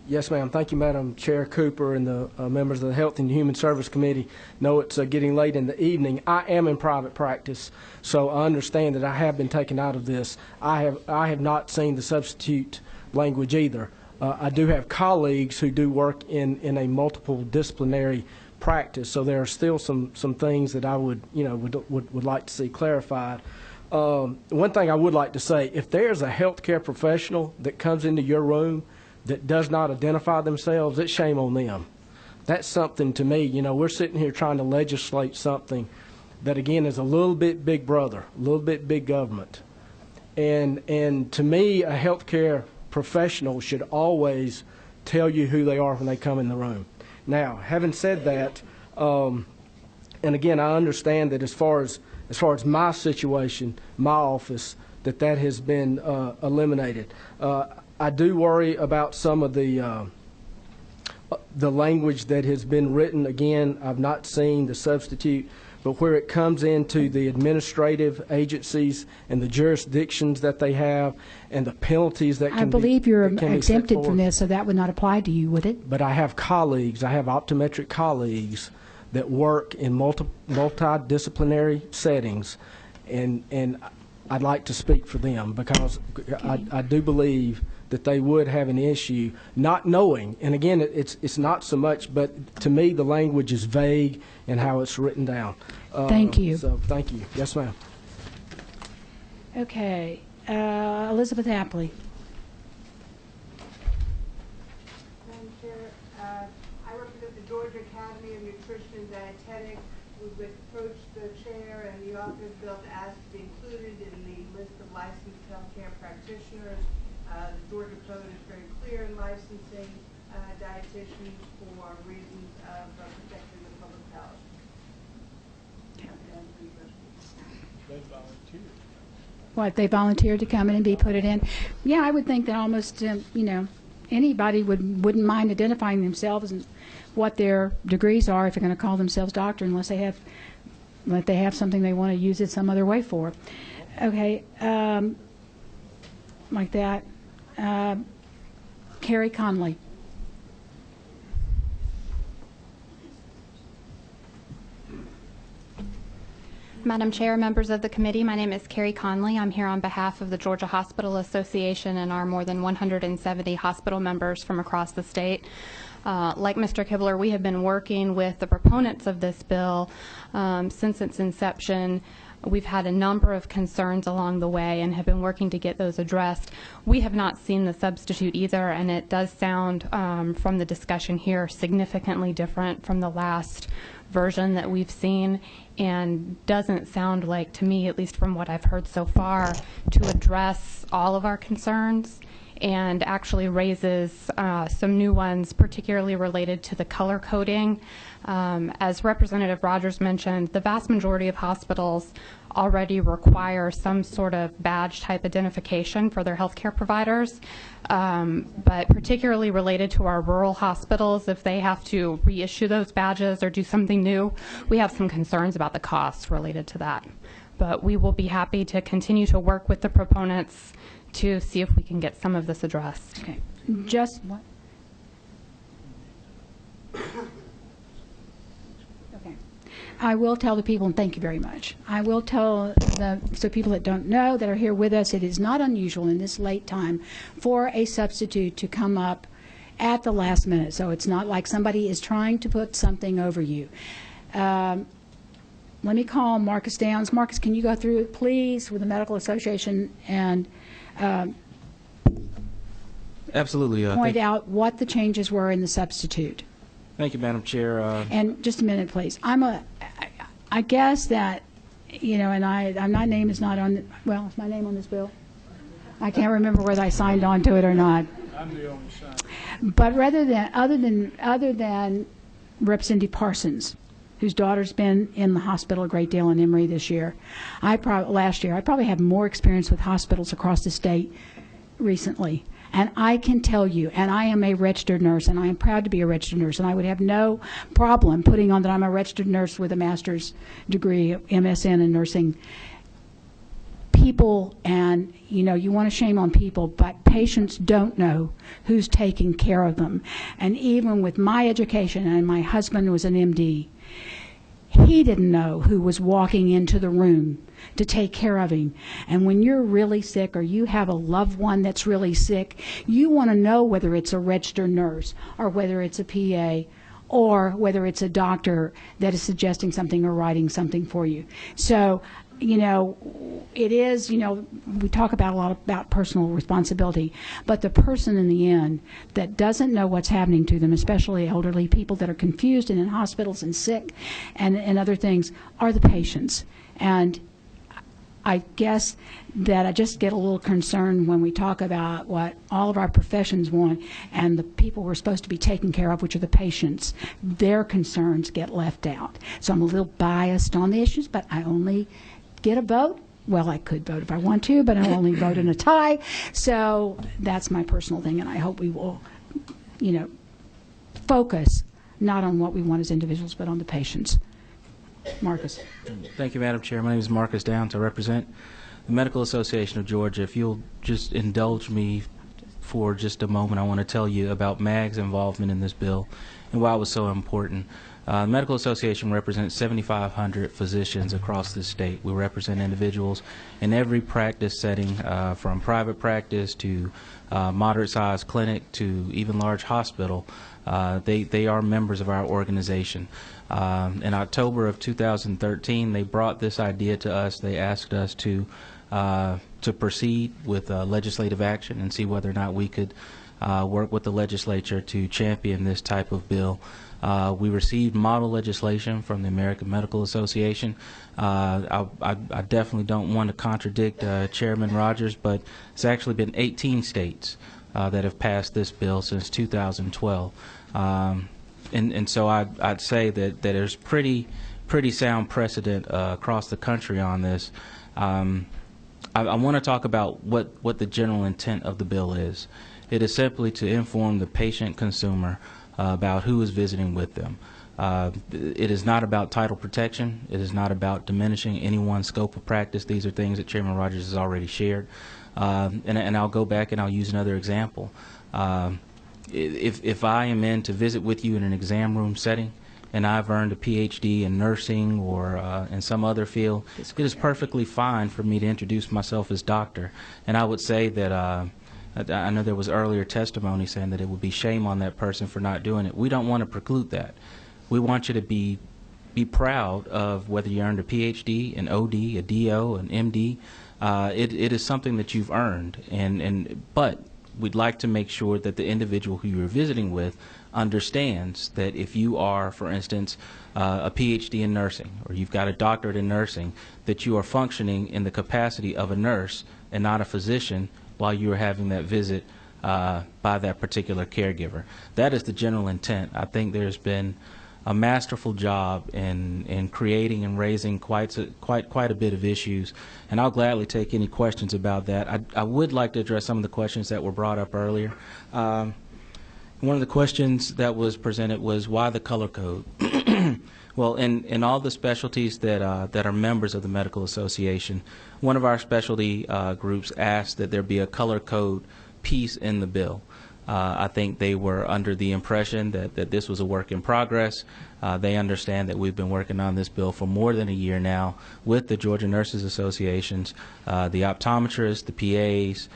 Yes, ma'am. Thank you, Madam Chair Cooper and the members of the Health and Human Service Committee. Know it's getting late in the evening. I am in private practice, so I understand that I have been taken out of this. I have not seen the substitute language either. I do have colleagues who do work in a multiple disciplinary practice, so there are still some things that I would like to see clarified. One thing I would like to say, if there's a healthcare professional that comes into your room that does not identify themselves, it's shame on them. That's something to me, we're sitting here trying to legislate something that again is a little bit big brother, a little bit big government. And to me, a healthcare professional should always tell you who they are when they come in the room. Now, having said that, and again, I understand that as far as my situation, my office, that has been eliminated. I do worry about some of the language that has been written. Again, I've not seen the substitute, but where it comes into the administrative agencies and the jurisdictions that they have and the penalties that can be. I believe you're exempted from this, so that would not apply to you, would it? But I have colleagues, I have optometric colleagues that work in multidisciplinary settings, and I'd like to speak for them because I do believe that they would have an issue not knowing. And again, it's not so much, but to me the language is vague in how it's written down. Thank you. So thank you. Yes, ma'am. Okay. Elizabeth Apley. Madam Chair, I represent the Georgia Academy of Nutrition and Dietetics. We've approached the chair and the author of the bill to ask to be included in the list of licensed healthcare practitioners. The Georgia Code is very clear in licensing dietitians for reasons of protecting the public health. They volunteered. What, they volunteered to come in and be put in? Yeah, I would think that almost, anybody wouldn't mind identifying themselves and what their degrees are if they're going to call themselves doctor, unless they have something they want to use it some other way for. Okay, like that. Carrie Conley. Madam Chair, members of the committee, my name is Carrie Conley. I'm here on behalf of the Georgia Hospital Association and our more than 170 hospital members from across the state. Like Mr. Kibler, we have been working with the proponents of this bill since its inception. We've had a number of concerns along the way and have been working to get those addressed. We have not seen the substitute either, and it does sound from the discussion here significantly different from the last version that we've seen, and doesn't sound like, to me, at least from what I've heard so far, to address all of our concerns, and actually raises some new ones, particularly related to the color coding. As Representative Rogers mentioned, the vast majority of hospitals already require some sort of badge type identification for their healthcare providers, but particularly related to our rural hospitals, if they have to reissue those badges or do something new, we have some concerns about the costs related to that. But we will be happy to continue to work with the proponents to see if we can get some of this addressed. Okay. Just what? Okay. I will tell the people, and thank you very much. I will tell so people that don't know that are here with us, it is not unusual in this late time for a substitute to come up at the last minute. So it's not like somebody is trying to put something over you. Let me call Marcus Downs. Marcus, can you go through it, please, with the Medical Association and absolutely. Point out what the changes were in the substitute. Thank you, Madam Chair. And just a minute, please. I guess that, you know, and my name is not on. Well, is my name on this bill? I can't remember whether I signed on to it or not. I'm the only sign. But other than Representative Parsons, whose daughter's been in the hospital a great deal in Emory this year, last year, I probably have more experience with hospitals across the state recently. And I can tell you, and I am a registered nurse, and I am proud to be a registered nurse, and I would have no problem putting on that I'm a registered nurse with a master's degree, MSN in nursing. People, and you know, you want to shame on people, but patients don't know who's taking care of them. And even with my education, and my husband was an MD, he didn't know who was walking into the room to take care of him. And when you're really sick or you have a loved one that's really sick, you want to know whether it's a registered nurse or whether it's a PA or whether it's a doctor that is suggesting something or writing something for you. So, you know, it is, you know, we talk about a lot about personal responsibility, but the person in the end that doesn't know what's happening to them, especially elderly people that are confused and in hospitals and sick and other things, are the patients. And I guess that I just get a little concerned when we talk about what all of our professions want and the people we're supposed to be taking care of, which are the patients, their concerns get left out. So I'm a little biased on the issues, but I only get a vote. Well, I could vote if I want to, but I'll only vote in a tie. So that's my personal thing, and I hope we will, you know, focus not on what we want as individuals, but on the patients. Marcus. Thank you, Madam Chair. My name is Marcus Downs. I represent the Medical Association of Georgia. If you'll just indulge me for just a moment, I want to tell you about MAG's involvement in this bill and why it was so important. The Medical Association represents 7,500 physicians across the state. We represent individuals in every practice setting, from private practice to moderate-sized clinic to even large hospital. They are members of our organization. In October of 2013, they brought this idea to us. They asked us to proceed with legislative action and see whether or not we could work with the legislature to champion this type of bill. We received model legislation from the American Medical Association. I definitely don't want to contradict Chairman Rogers, but it's actually been 18 states that have passed this bill since 2012. And so I'd say that there's pretty sound precedent across the country on this. I want to talk about what the general intent of the bill is. It is simply to inform the patient consumer about who is visiting with them. It is not about title protection. It is not about diminishing anyone's scope of practice. These are things that Chairman Rogers has already shared. And I'll go back and I'll use another example. If I am in to visit with you in an exam room setting and I've earned a PhD in nursing or in some other field, it is perfectly fine for me to introduce myself as doctor. And I would say that I know there was earlier testimony saying that it would be shame on that person for not doing it. We don't want to preclude that. We want you to be be proud of whether you earned a PhD, an OD, a DO, an MD. It is something that you've earned, but we'd like to make sure that the individual who you're visiting with understands that if you are, for instance, a PhD in nursing, or you've got a doctorate in nursing, that you are functioning in the capacity of a nurse and not a physician while you are having that visit by that particular caregiver. That is the general intent. I think there's been a masterful job in creating and raising quite a bit of issues, and I'll gladly take any questions about that. I would like to address some of the questions that were brought up earlier. One of the questions that was presented was why the color code. Well, in all the specialties that are members of the Medical Association, one of our specialty groups asked that there be a color code piece in the bill. I think they were under the impression that this was a work in progress. They understand that we've been working on this bill for more than a year now with the Georgia Nurses Associations, the optometrists, the PAs,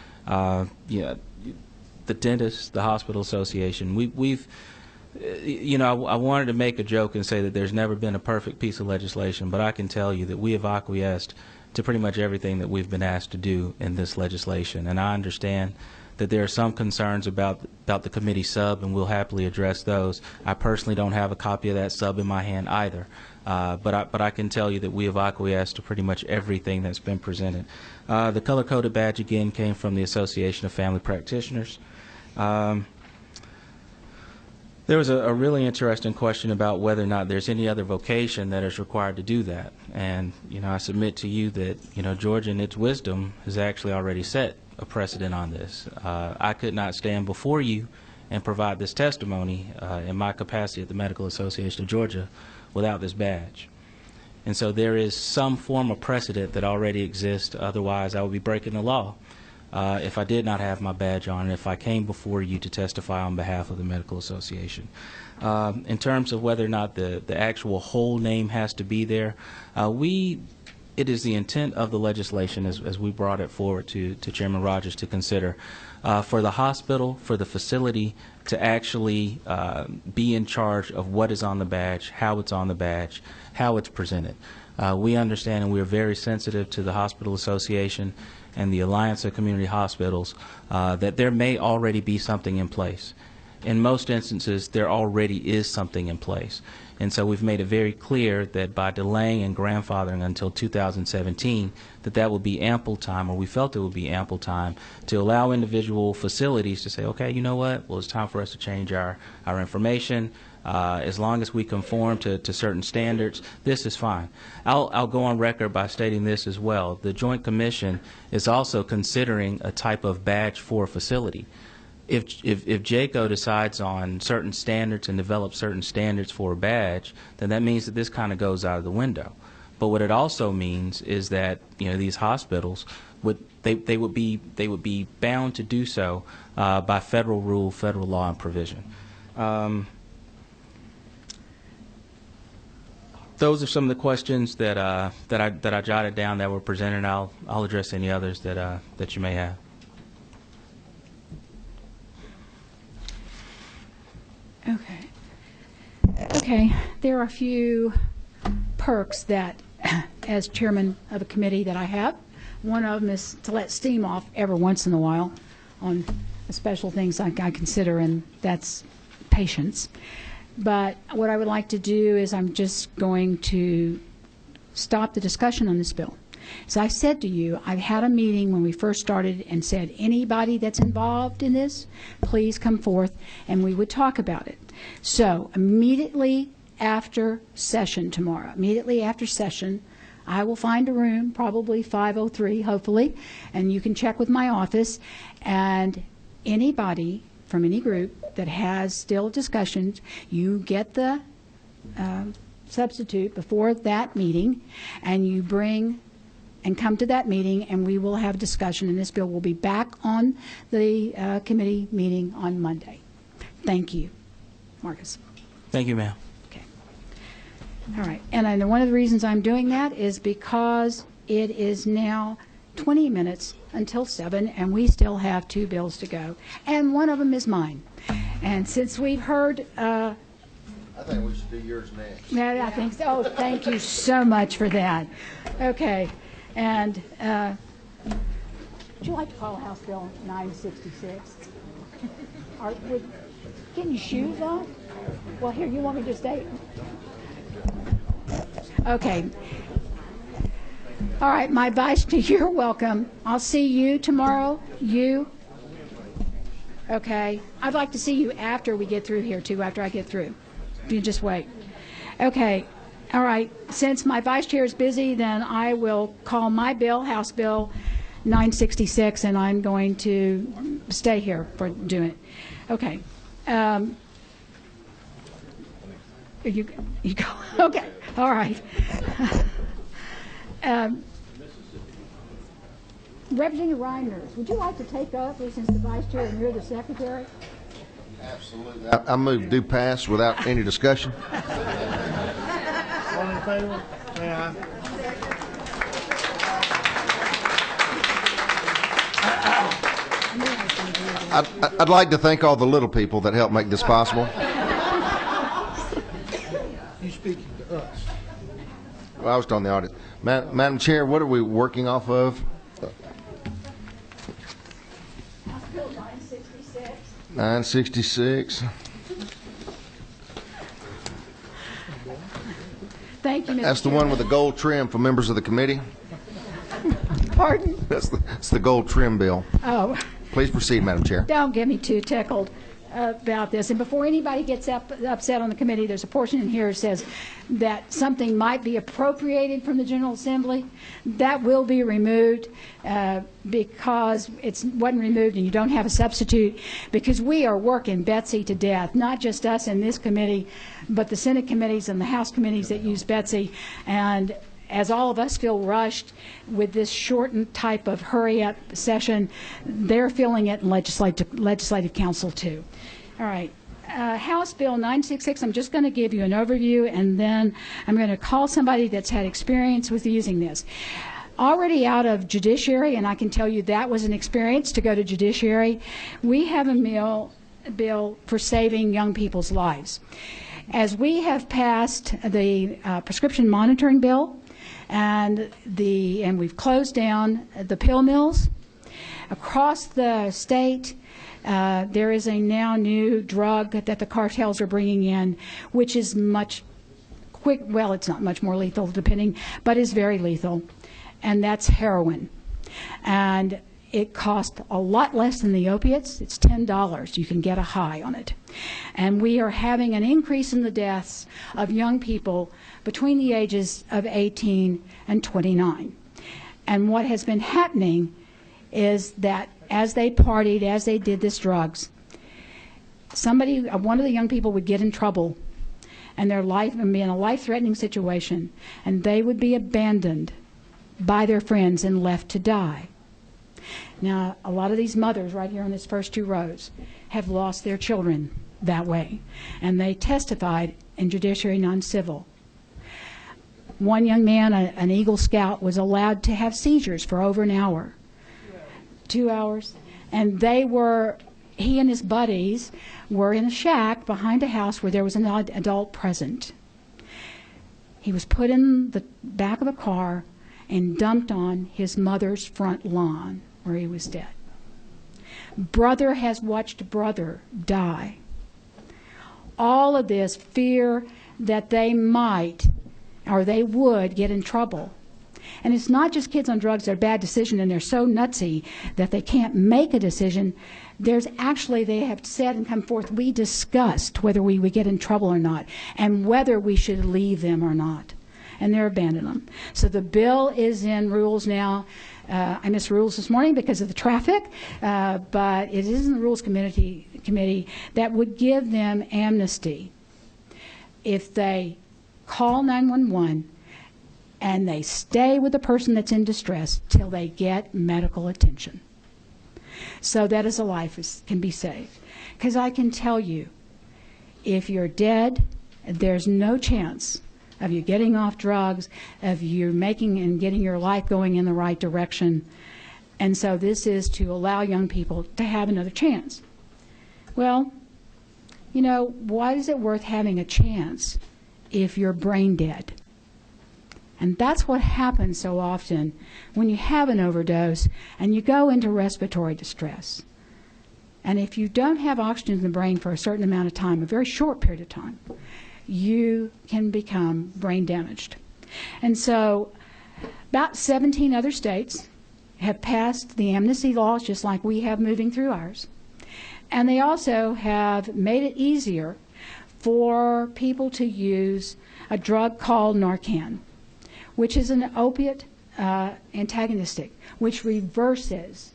the dentists, the hospital association. I wanted to make a joke and say that there's never been a perfect piece of legislation, but I can tell you that we have acquiesced to pretty much everything that we've been asked to do in this legislation. And I understand that there are some concerns about the committee sub, and we'll happily address those. I personally don't have a copy of that sub in my hand either, but I can tell you that we have acquiesced to pretty much everything that's been presented. The color-coded badge, again, came from the Association of Family Practitioners. There was a really interesting question about whether or not there's any other vocation that is required to do that. And, I submit to you that, Georgia in its wisdom has actually already set a precedent on this. I could not stand before you and provide this testimony in my capacity at the Medical Association of Georgia without this badge. And so there is some form of precedent that already exists. Otherwise, I would be breaking the law if I did not have my badge on and if I came before you to testify on behalf of the Medical Association. In terms of whether or not the actual whole name has to be there, it is the intent of the legislation, as we brought it forward to Chairman Rogers to consider, for the hospital, for the facility to actually be in charge of what is on the badge, how it's on the badge, how it's presented. We understand and we are very sensitive to the Hospital Association and the Alliance of Community Hospitals that there may already be something in place. In most instances, there already is something in place. And so we've made it very clear that by delaying and grandfathering until 2017, that will be ample time, or we felt it would be ample time, to allow individual facilities to say, okay, you know what, well, it's time for us to change our information. As long as we conform to certain standards, this is fine. I'll go on record by stating this as well. The Joint Commission is also considering a type of badge for a facility. If JACO decides on certain standards and develops certain standards for a badge, then that means that this kind of goes out of the window. But what it also means is that these hospitals would be bound to do so by federal rule, federal law, and provision. Those are some of the questions that I jotted down that were presented. I'll address any others that you may have. Okay. There are a few perks that, as chairman of a committee that I have, one of them is to let steam off every once in a while on special things I consider, and that's patients. But what I would like to do is I'm just going to stop the discussion on this bill. As I said to you, I've had a meeting when we first started and said, anybody that's involved in this, please come forth and we would talk about it. So immediately after session tomorrow, I will find a room, probably 503, hopefully, and you can check with my office, and anybody from any group that has still discussions, you get the substitute before that meeting, and you bring and come to that meeting, and we will have discussion, and this bill will be back on the committee meeting on Monday. Thank you. Marcus. Thank you, ma'am. Okay. All right. And one of the reasons I'm doing that is because it is now 20 minutes until 7, and we still have 2 bills to go, and one of them is mine. And since we've heard a I think we should do yours next. Yeah, I think so. Oh, thank you so much for that. Okay, and would you like to call House Bill 966? Getting your shoes on? Well, here, you want me to stay? Okay. All right, my vice chair, you're welcome. I'll see you tomorrow. You? Okay. I'd like to see you after we get through here, too, after I get through. You just wait. Okay. All right. Since my vice chair is busy, then I will call my bill, House Bill 966, and I'm going to stay here for doing it. Okay. You go. Okay. All right. Representative Reimers, would you like to take over since the vice chair and you're the secretary? Absolutely. I move do pass without any discussion. All in favor? Say aye. I'd like to thank all the little people that helped make this possible. You speaking to us? Well, I was on the audit. Madam Chair, what are we working off of? House Bill 966. 966. Thank you, Mr. That's the Chairman. one with the gold trim for members of the committee. Pardon? That's the gold trim bill. Oh. Please proceed, Madam Chair. Don't get me too tickled about this. And before anybody gets upset on the committee, there's a portion in here that says that something might be appropriated from the General Assembly. That will be removed because it wasn't removed and you don't have a substitute, because we are working Betsy to death, not just us in this committee, but the Senate committees and the House committees that use Betsy. And as all of us feel rushed with this shortened type of hurry-up session, they're feeling it in legislative council too. All right. House Bill 966, I'm just going to give you an overview, and then I'm going to call somebody that's had experience with using this. Already out of judiciary, and I can tell you that was an experience to go to judiciary, we have a bill for saving young people's lives. As we have passed the prescription monitoring bill, and we've closed down the pill mills across the state. There is a now new drug that the cartels are bringing in, which is well, it's not much more lethal, depending, but is very lethal, and that's heroin. And it costs a lot less than the opiates. It's $10. You can get a high on it. And we are having an increase in the deaths of young people between the ages of 18 and 29. And what has been happening is that as they partied, as they did this drugs, one of the young people would get in trouble and their life would be in a life-threatening situation, and they would be abandoned by their friends and left to die. Now, a lot of these mothers right here on these first two rows have lost their children that way, and they testified in judiciary non-civil. One young man, an Eagle Scout, was allowed to have seizures for over an hour, 2 hours, and he and his buddies were in a shack behind a house where there was an adult present. He was put in the back of a car and dumped on his mother's front lawn where he was dead. Brother has watched brother die. All of this fear that they might or they would get in trouble. And it's not just kids on drugs that are bad decisions and they're so nutsy that they can't make a decision. They have said and come forth, we discussed whether we would get in trouble or not and whether we should leave them or not. And they're abandoning them. So the bill is in rules now. I missed rules this morning because of the traffic, but it is in the Rules Committee that would give them amnesty if they call 911 and they stay with the person that's in distress till they get medical attention, so that as a life can be saved. Because I can tell you, if you're dead, there's no chance of you getting off drugs, of you making and getting your life going in the right direction. And so this is to allow young people to have another chance. Well, you know, why is it worth having a chance if you're brain dead? And that's what happens so often when you have an overdose and you go into respiratory distress. And if you don't have oxygen in the brain for a certain amount of time, a very short period of time, you can become brain damaged. And so about 17 other states have passed the amnesty laws just like we have moving through ours. And they also have made it easier for people to use a drug called Narcan, which is an opiate antagonistic, which reverses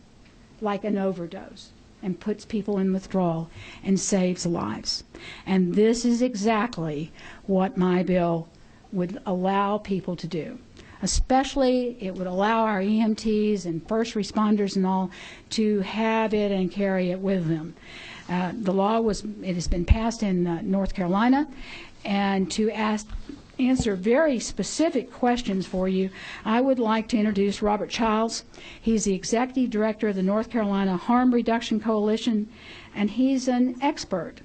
like an overdose and puts people in withdrawal and saves lives. And this is exactly what my bill would allow people to do. Especially, it would allow our EMTs and first responders and all to have it and carry it with them. The law it has been passed in North Carolina, and to answer very specific questions for you, I would like to introduce Robert Childs. He's the Executive Director of the North Carolina Harm Reduction Coalition, and he's an expert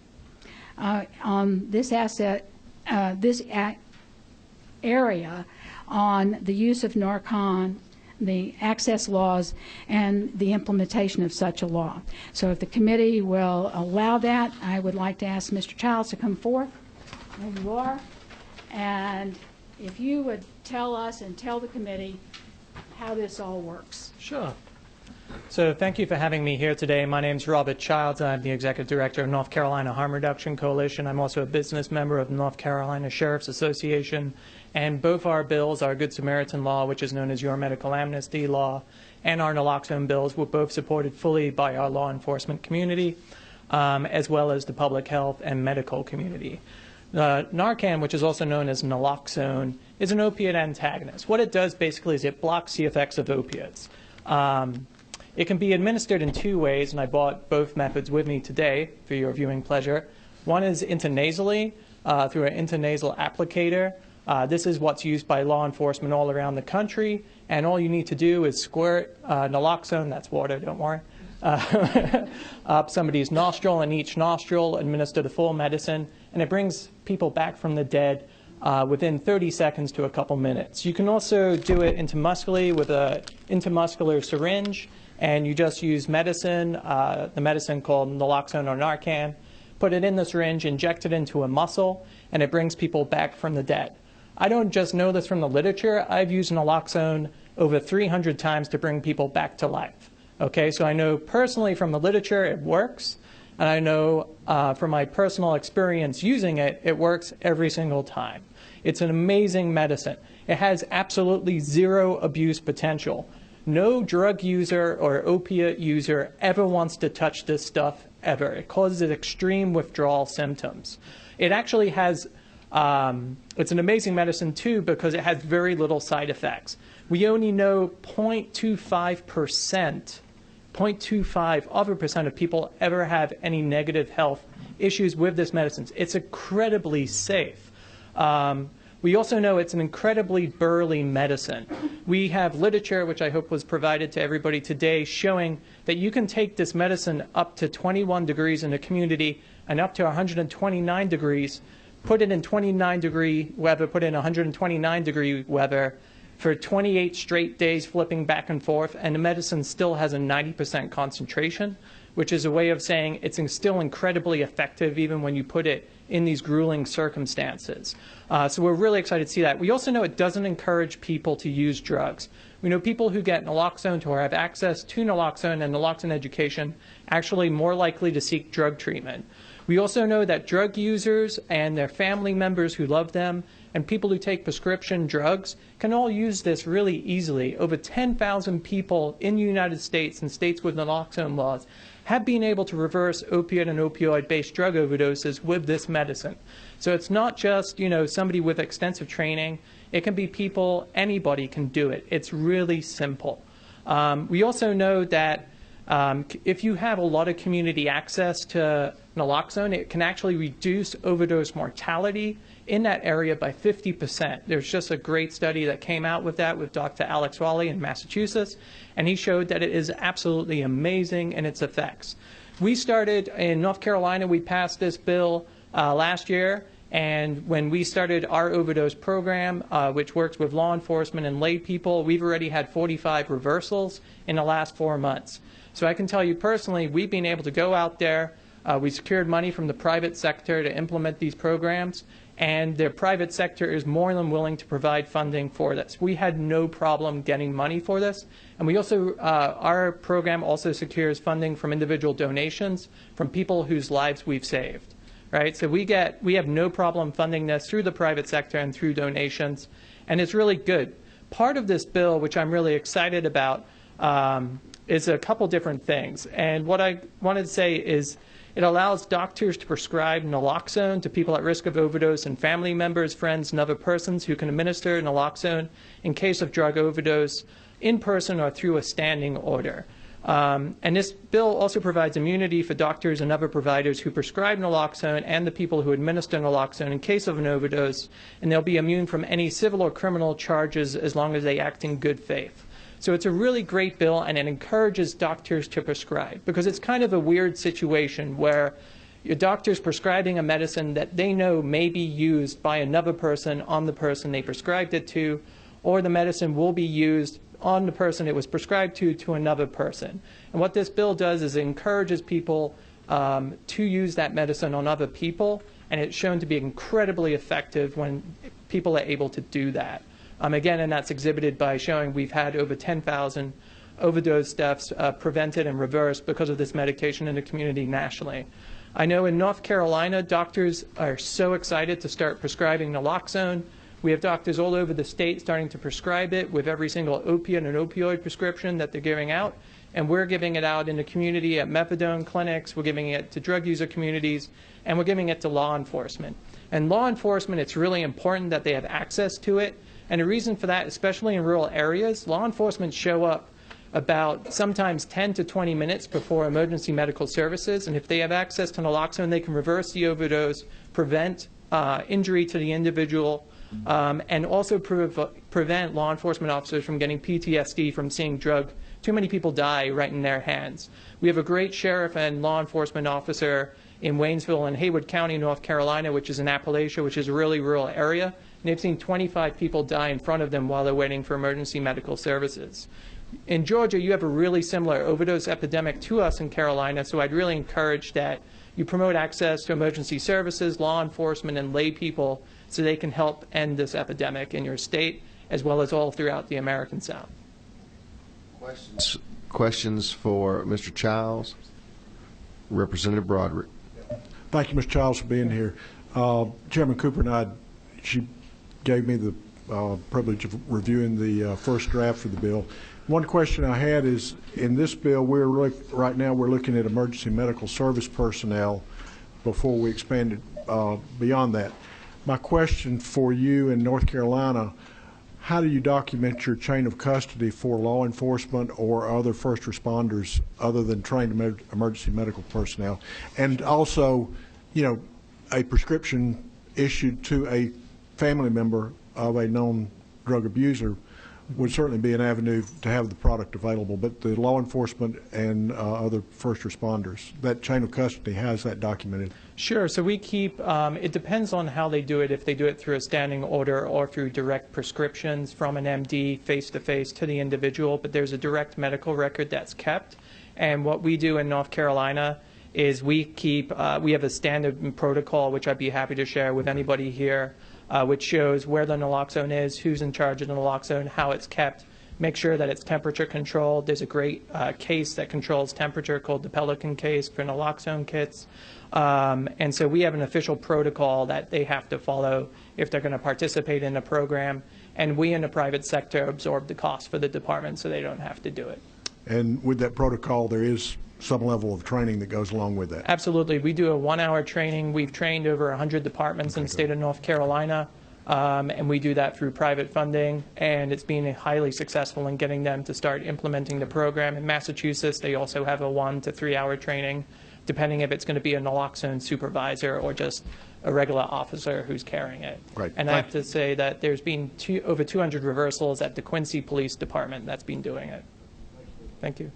on this area on the use of Narcan, the access laws, and the implementation of such a law. So if the committee will allow that, I would like to ask Mr. Childs to come forth. There you are. And if you would tell us and tell the committee how this all works. Sure. So thank you for having me here today. My name is Robert Childs. I'm the Executive Director of North Carolina Harm Reduction Coalition. I'm also a business member of the North Carolina Sheriff's Association. And both our bills, our Good Samaritan Law, which is known as Your Medical Amnesty Law, and our naloxone bills were both supported fully by our law enforcement community, as well as the public health and medical community. Narcan, which is also known as naloxone, is an opiate antagonist. What it does basically is it blocks the effects of opiates. It can be administered in two ways, and I brought both methods with me today for your viewing pleasure. One is intranasally, through an intranasal applicator. This is what's used by law enforcement all around the country, and all you need to do is squirt naloxone, that's water, don't worry, up somebody's nostril, and each nostril administer the full medicine, and it brings people back from the dead within 30 seconds to a couple minutes. You can also do it intramuscularly with an intramuscular syringe, and you just use medicine, the medicine called naloxone or Narcan, put it in the syringe, inject it into a muscle, and it brings people back from the dead. I don't just know this from the literature. I've used naloxone over 300 times to bring people back to life. Okay, so I know personally from the literature it works, and I know from my personal experience using it, it works every single time. It's an amazing medicine. It has absolutely zero abuse potential. No drug user or opiate user ever wants to touch this stuff ever. It causes extreme withdrawal symptoms. It actually has, it's an amazing medicine too because it has very little side effects. We only know 0.25% of people ever have any negative health issues with this medicine. It's incredibly safe. We also know it's an incredibly burly medicine. We have literature, which I hope was provided to everybody today, showing that you can take this medicine up to 21 degrees in the community and up to 129 degrees, put it in 29-degree weather, put it in 129-degree weather for 28 straight days, flipping back and forth, and the medicine still has a 90% concentration, which is a way of saying it's still incredibly effective even when you put it in these grueling circumstances. So we're really excited to see that. We also know it doesn't encourage people to use drugs. We know people who get naloxone or have access to naloxone and naloxone education actually more likely to seek drug treatment. We also know that drug users and their family members who love them and people who take prescription drugs can all use this really easily. Over 10,000 people in the United States and states with naloxone laws have been able to reverse opiate and opioid-based drug overdoses with this medicine. So it's not just, somebody with extensive training. It can be people, anybody can do it. It's really simple. We also know that if you have a lot of community access to naloxone, it can actually reduce overdose mortality in that area by 50%. There's just a great study that came out with that with Dr. Alex Raleigh in Massachusetts, and he showed that it is absolutely amazing in its effects. We started in North Carolina, we passed this bill last year, and when we started our overdose program, which works with law enforcement and lay people, we've already had 45 reversals in the last 4 months. So I can tell you personally, we've been able to go out there. We secured money from the private sector to implement these programs, and the private sector is more than willing to provide funding for this. We had no problem getting money for this, and we also, our program also secures funding from individual donations from people whose lives we've saved. Right, so we have no problem funding this through the private sector and through donations, and it's really good. Part of this bill, which I'm really excited about, is a couple different things. And what I wanted to say is it allows doctors to prescribe naloxone to people at risk of overdose and family members, friends, and other persons who can administer naloxone in case of drug overdose in person or through a standing order. And this bill also provides immunity for doctors and other providers who prescribe naloxone and the people who administer naloxone in case of an overdose, and they'll be immune from any civil or criminal charges as long as they act in good faith. So it's a really great bill, and it encourages doctors to prescribe, because it's kind of a weird situation where your doctor's prescribing a medicine that they know may be used by another person on the person they prescribed it to, or the medicine will be used on the person it was prescribed to another person. And what this bill does is it encourages people to use that medicine on other people, and it's shown to be incredibly effective when people are able to do that. Again, and that's exhibited by showing we've had over 10,000 overdose deaths prevented and reversed because of this medication in the community nationally. I know in North Carolina, doctors are so excited to start prescribing naloxone. We have doctors all over the state starting to prescribe it with every single opiate and opioid prescription that they're giving out. And we're giving it out in the community at methadone clinics, we're giving it to drug user communities, and we're giving it to law enforcement. And law enforcement, it's really important that they have access to it. And the reason for that, especially in rural areas, law enforcement show up about sometimes 10 to 20 minutes before emergency medical services. And if they have access to naloxone, they can reverse the overdose, prevent injury to the individual, and also prevent law enforcement officers from getting PTSD from seeing too many people die right in their hands. We have a great sheriff and law enforcement officer in Waynesville and Haywood County, North Carolina, which is in Appalachia, which is a really rural area. And they've seen 25 people die in front of them while they're waiting for emergency medical services. In Georgia, you have a really similar overdose epidemic to us in Carolina, so I'd really encourage that you promote access to emergency services, law enforcement, and lay people so they can help end this epidemic in your state as well as all throughout the American South. Questions for Mr. Childs? Representative Broderick. Thank you, Mr. Childs, for being here. Chairman Cooper and she gave me the privilege of reviewing the first draft for the bill. One question I had is, in this bill, right now we're looking at emergency medical service personnel before we expand it beyond that. My question for you in North Carolina, how do you document your chain of custody for law enforcement or other first responders other than trained emergency medical personnel? And also, you know, a prescription issued to a family member of a known drug abuser would certainly be an avenue to have the product available, but the law enforcement and other first responders, that chain of custody, how is that documented? Sure. So we keep, it depends on how they do it, if they do it through a standing order or through direct prescriptions from an MD face-to-face to the individual, but there's a direct medical record that's kept. And what we do in North Carolina is we keep, we have a standard protocol, which I'd be happy to share with anybody here, which shows where the naloxone is, who's in charge of the naloxone, how it's kept, make sure that it's temperature controlled. There's a great case that controls temperature called the Pelican case for naloxone kits. And so we have an official protocol that they have to follow if they're going to participate in the program. And we in the private sector absorb the cost for the department so they don't have to do it. And with that protocol, there is some level of training that goes along with that. Absolutely. We do a 1-hour training. We've trained over 100 departments in the state of North Carolina, and we do that through private funding, and it's been highly successful in getting them to start implementing the program. In Massachusetts, they also have a 1 to 3 hour training, depending if it's going to be a naloxone supervisor or just a regular officer who's carrying it. Right. And I have to say that there's been over 200 reversals at the Quincy Police Department that's been doing it. Thank you.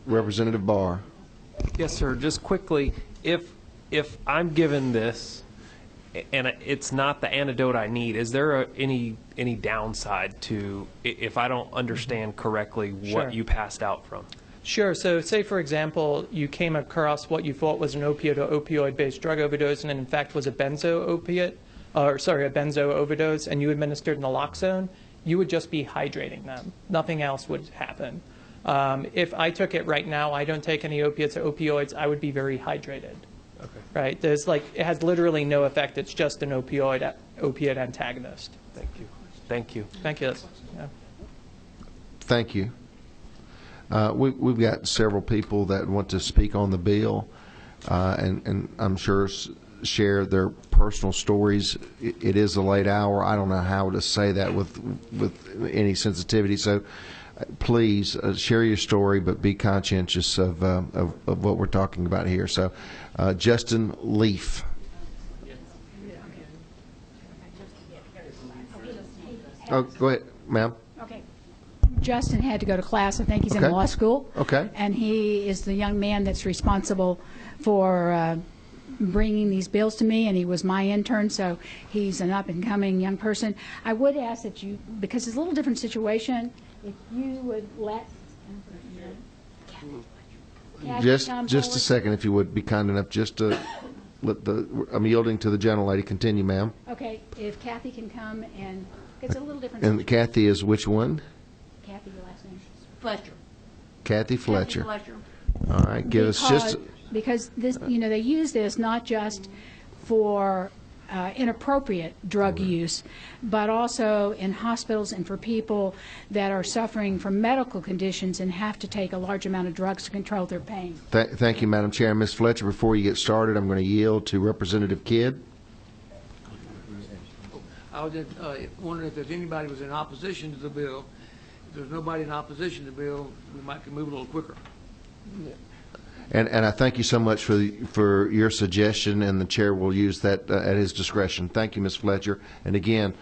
Representative Barr. Yes, sir. Just quickly, if I'm given this and it's not the antidote I need, is there any downside to if I don't understand correctly Sure. what you passed out from? Sure. So say, for example, you came across what you thought was an opiate or opioid-based drug overdose and it in fact was a benzo overdose, and you administered naloxone, you would just be hydrating them. Nothing else would happen. If I took it right now, I don't take any opiates or opioids, I would be very hydrated. Okay. Right? There's it has literally no effect. It's just an opiate antagonist. Thank you. Thank you. Thank you. Yeah. Thank you. We've got several people that want to speak on the bill, and I'm sure share their personal stories. It is a late hour. I don't know how to say that with any sensitivity. So please share your story, but be conscientious of what we're talking about here. So Justin Leaf. Oh, go ahead, ma'am. Okay. Justin had to go to class. I think he's in Okay. law school. Okay. And he is the young man that's responsible for bringing these bills to me, and he was my intern, so he's an up-and-coming young person. I would ask that you, because it's a little different situation, if you would let Kathy come Just a forward. second, if you would be kind enough, just to let I'm yielding to the gentlelady. Continue, ma'am. Okay, if Kathy can come, and it's a little different. And Kathy is which one? Kathy, your last name? Fletcher. Kathy Fletcher. Kathy Fletcher. All right, give us just. Because this, they use this not just for inappropriate drug use, but also in hospitals and for people that are suffering from medical conditions and have to take a large amount of drugs to control their pain. Thank you, Madam Chair. Ms. Fletcher, before you get started, I'm going to yield to Representative Kidd. I was just wondering if there's anybody who was in opposition to the bill. If there's nobody in opposition to the bill, we might can move a little quicker. And I thank you so much for your suggestion, and the chair will use that at his discretion. Thank you, Ms. Fletcher. And again,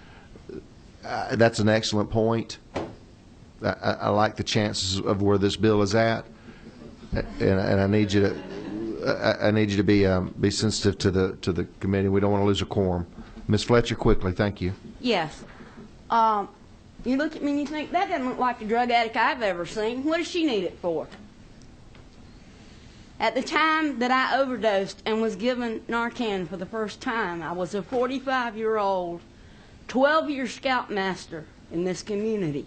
that's an excellent point. I like the chances of where this bill is at, and I need you to be sensitive to the committee. We don't want to lose a quorum. Ms. Fletcher, quickly. Thank you. Yes. You look at me and you think, that doesn't look like a drug addict I've ever seen. What does she need it for? At the time that I overdosed and was given Narcan for the first time, I was a 45-year-old, 12-year scoutmaster in this community.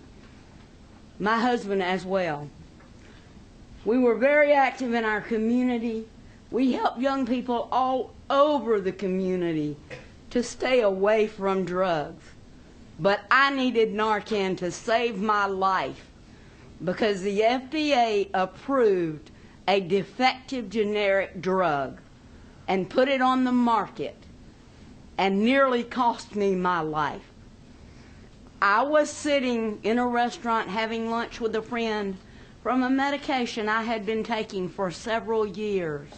My husband as well. We were very active in our community. We helped young people all over the community to stay away from drugs. But I needed Narcan to save my life because the FDA approved a defective generic drug and put it on the market and nearly cost me my life. I was sitting in a restaurant having lunch with a friend from a medication I had been taking for several years.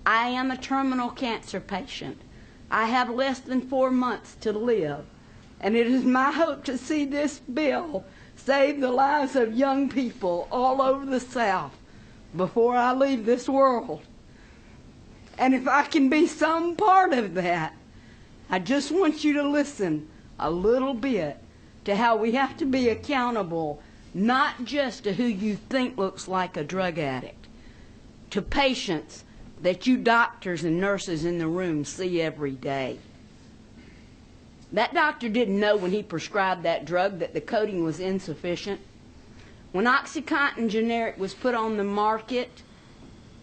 I am a terminal cancer patient. I have less than 4 months to live, and it is my hope to see this bill save the lives of young people all over the South before I leave this world. And if I can be some part of that, I just want you to listen a little bit to how we have to be accountable, not just to who you think looks like a drug addict, to patients that you doctors and nurses in the room see every day. That doctor didn't know when he prescribed that drug that the coating was insufficient. When OxyContin generic was put on the market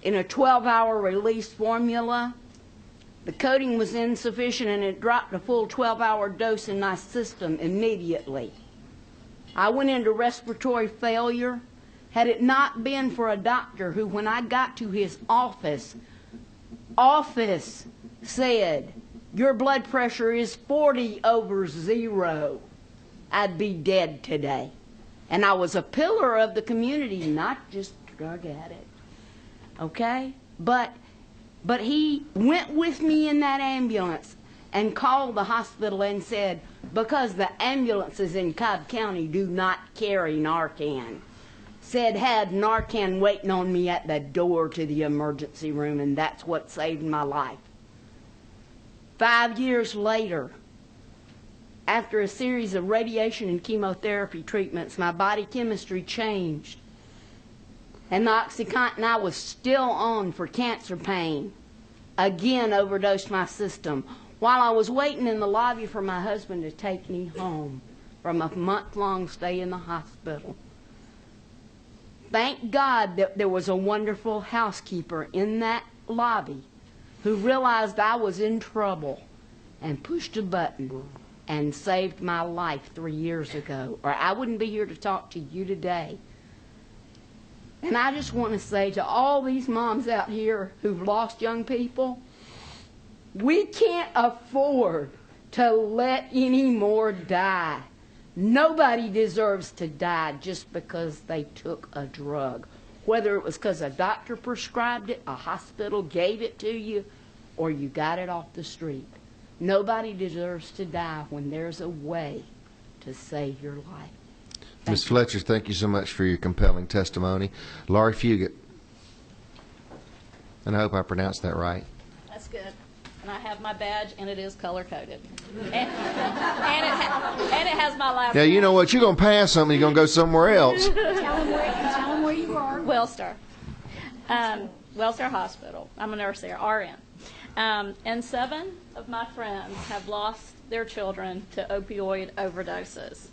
in a 12-hour release formula, the coating was insufficient and it dropped a full 12-hour dose in my system immediately. I went into respiratory failure. Had it not been for a doctor who, when I got to his office said, your blood pressure is 40/0, I'd be dead today. And I was a pillar of the community, not just a drug addict. Okay? But he went with me in that ambulance and called the hospital and said, because the ambulances in Cobb County do not carry Narcan, said had Narcan waiting on me at the door to the emergency room, and that's what saved my life. 5 years later, after a series of radiation and chemotherapy treatments, my body chemistry changed. And the OxyContin I was still on for cancer pain again overdosed my system while I was waiting in the lobby for my husband to take me home from a month-long stay in the hospital. Thank God that there was a wonderful housekeeper in that lobby who realized I was in trouble and pushed a button and saved my life 3 years ago, or I wouldn't be here to talk to you today. And I just want to say to all these moms out here who've lost young people, we can't afford to let any more die. Nobody deserves to die just because they took a drug. Whether it was because a doctor prescribed it, a hospital gave it to you, or you got it off the street. Nobody deserves to die when there's a way to save your life. Ms. Fletcher, thank you so much for your compelling testimony. Laurie Fugit, and I hope I pronounced that right. That's good. And I have my badge, and it is color-coded. and it has my last Now, name. you know what? You're going to pass something, you're going to go somewhere else. Tell them where you are. Wellstar. Wellstar Hospital. I'm a nurse there, RN. And 7 of my friends have lost their children to opioid overdoses.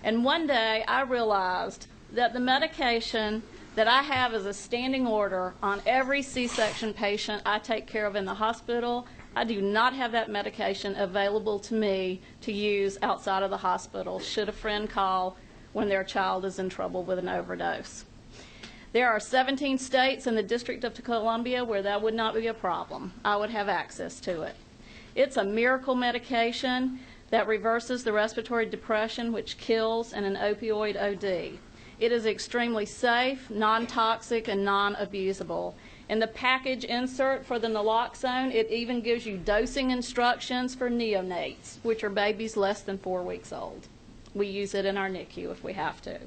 And one day I realized that the medication that I have as a standing order on every C-section patient I take care of in the hospital, I do not have that medication available to me to use outside of the hospital should a friend call when their child is in trouble with an overdose. There are 17 states in the District of Columbia where that would not be a problem. I would have access to it. It's a miracle medication that reverses the respiratory depression which kills in an opioid OD. It is extremely safe, non-toxic, and non-abusable. In the package insert for the naloxone, it even gives you dosing instructions for neonates, which are babies less than 4 weeks old. We use it in our NICU if we have to.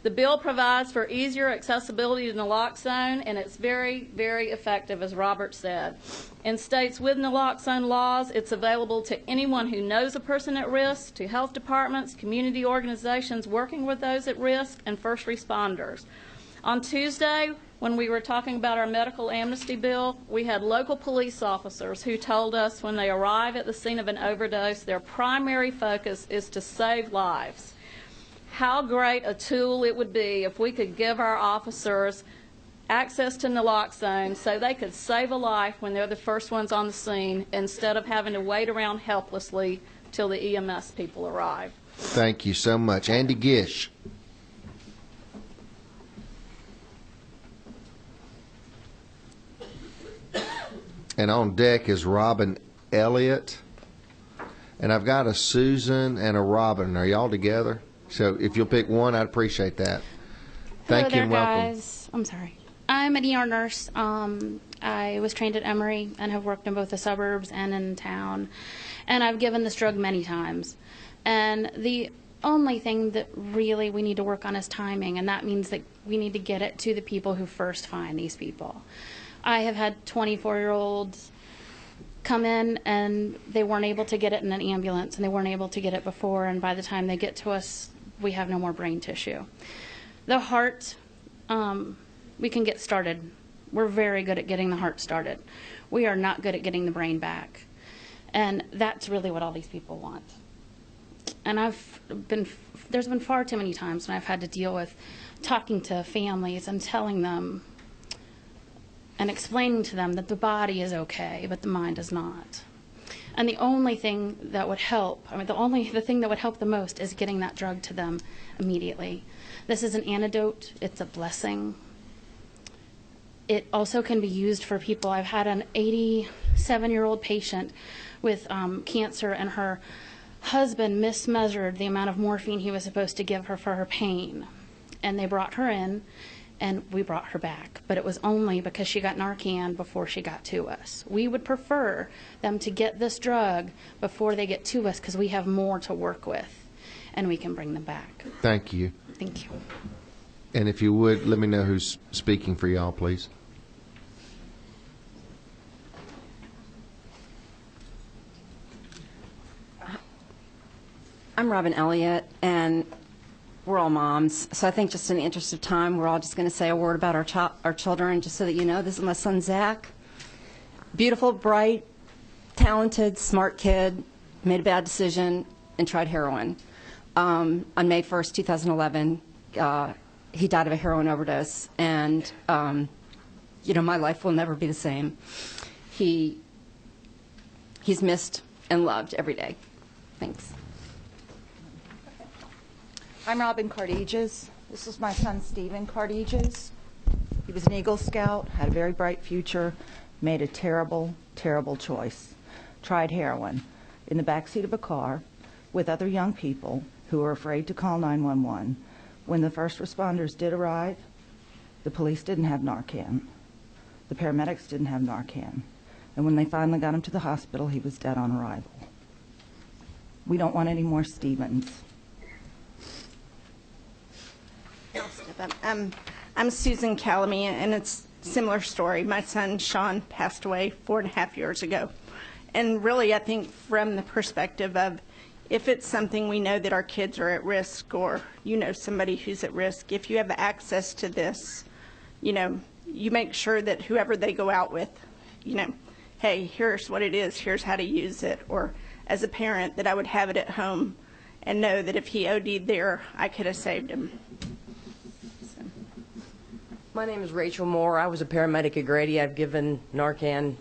The bill provides for easier accessibility to naloxone, and it's very, very effective, as Robert said. In states with naloxone laws, it's available to anyone who knows a person at risk, to health departments, community organizations working with those at risk, and first responders. On Tuesday, when we were talking about our medical amnesty bill, we had local police officers who told us when they arrive at the scene of an overdose, their primary focus is to save lives. How great a tool it would be if we could give our officers access to naloxone so they could save a life when they're the first ones on the scene instead of having to wait around helplessly till the EMS people arrive. Thank you so much. Andy Gish. And on deck is Robin Elliott. And I've got a Susan and a Robin. Are y'all together? So if you'll pick one, I'd appreciate that. Thank you and welcome. Guys. I'm sorry. I'm an ER nurse. I was trained at Emory and have worked in both the suburbs and in town. And I've given this drug many times. And the only thing that really we need to work on is timing, and that means that we need to get it to the people who first find these people. I have had 24-year-olds come in and they weren't able to get it in an ambulance, and they weren't able to get it before, and by the time they get to us, we have no more brain tissue. The heart, we can get started. We're very good at getting the heart started. We are not good at getting the brain back. And that's really what all these people want. And there's been far too many times when I've had to deal with talking to families and telling them and explaining to them that the body is okay, but the mind is not. And the only thing that would help, the thing that would help the most is getting that drug to them immediately. This is an antidote. It's a blessing. It also can be used for people. I've had an 87-year-old patient with cancer, and her husband mismeasured the amount of morphine he was supposed to give her for her pain. And they brought her in, and we brought her back. But it was only because she got Narcan before she got to us. We would prefer them to get this drug before they get to us because we have more to work with, and we can bring them back. Thank you. Thank you. And if you would, let me know who's speaking for y'all, please. I'm Robin Elliott, and we're all moms. So I think just in the interest of time, we're all just going to say a word about our children, just so that you know. This is my son, Zach. Beautiful, bright, talented, smart kid, made a bad decision, and tried heroin. On May 1st, 2011, he died of a heroin overdose, and, my life will never be the same. He's missed and loved every day. Thanks. I'm Robin Cardeges. This is my son, Stephen Cardeges. He was an Eagle Scout, had a very bright future, made a terrible, terrible choice. Tried heroin in the backseat of a car with other young people who were afraid to call 911. When the first responders did arrive, the police didn't have Narcan. The paramedics didn't have Narcan. And when they finally got him to the hospital, he was dead on arrival. We don't want any more Stevens. I'm Susan Calamy, and it's a similar story. My son, Sean, passed away 4.5 years ago. And really, I think from the perspective of if it's something we know that our kids are at risk, or you know somebody who's at risk, if you have access to this, you make sure that whoever they go out with, hey, here's what it is, here's how to use it. Or as a parent, that I would have it at home and know that if he OD'd there, I could have saved him. My name is Rachel Moore. I was a paramedic at Grady. I've given Narcan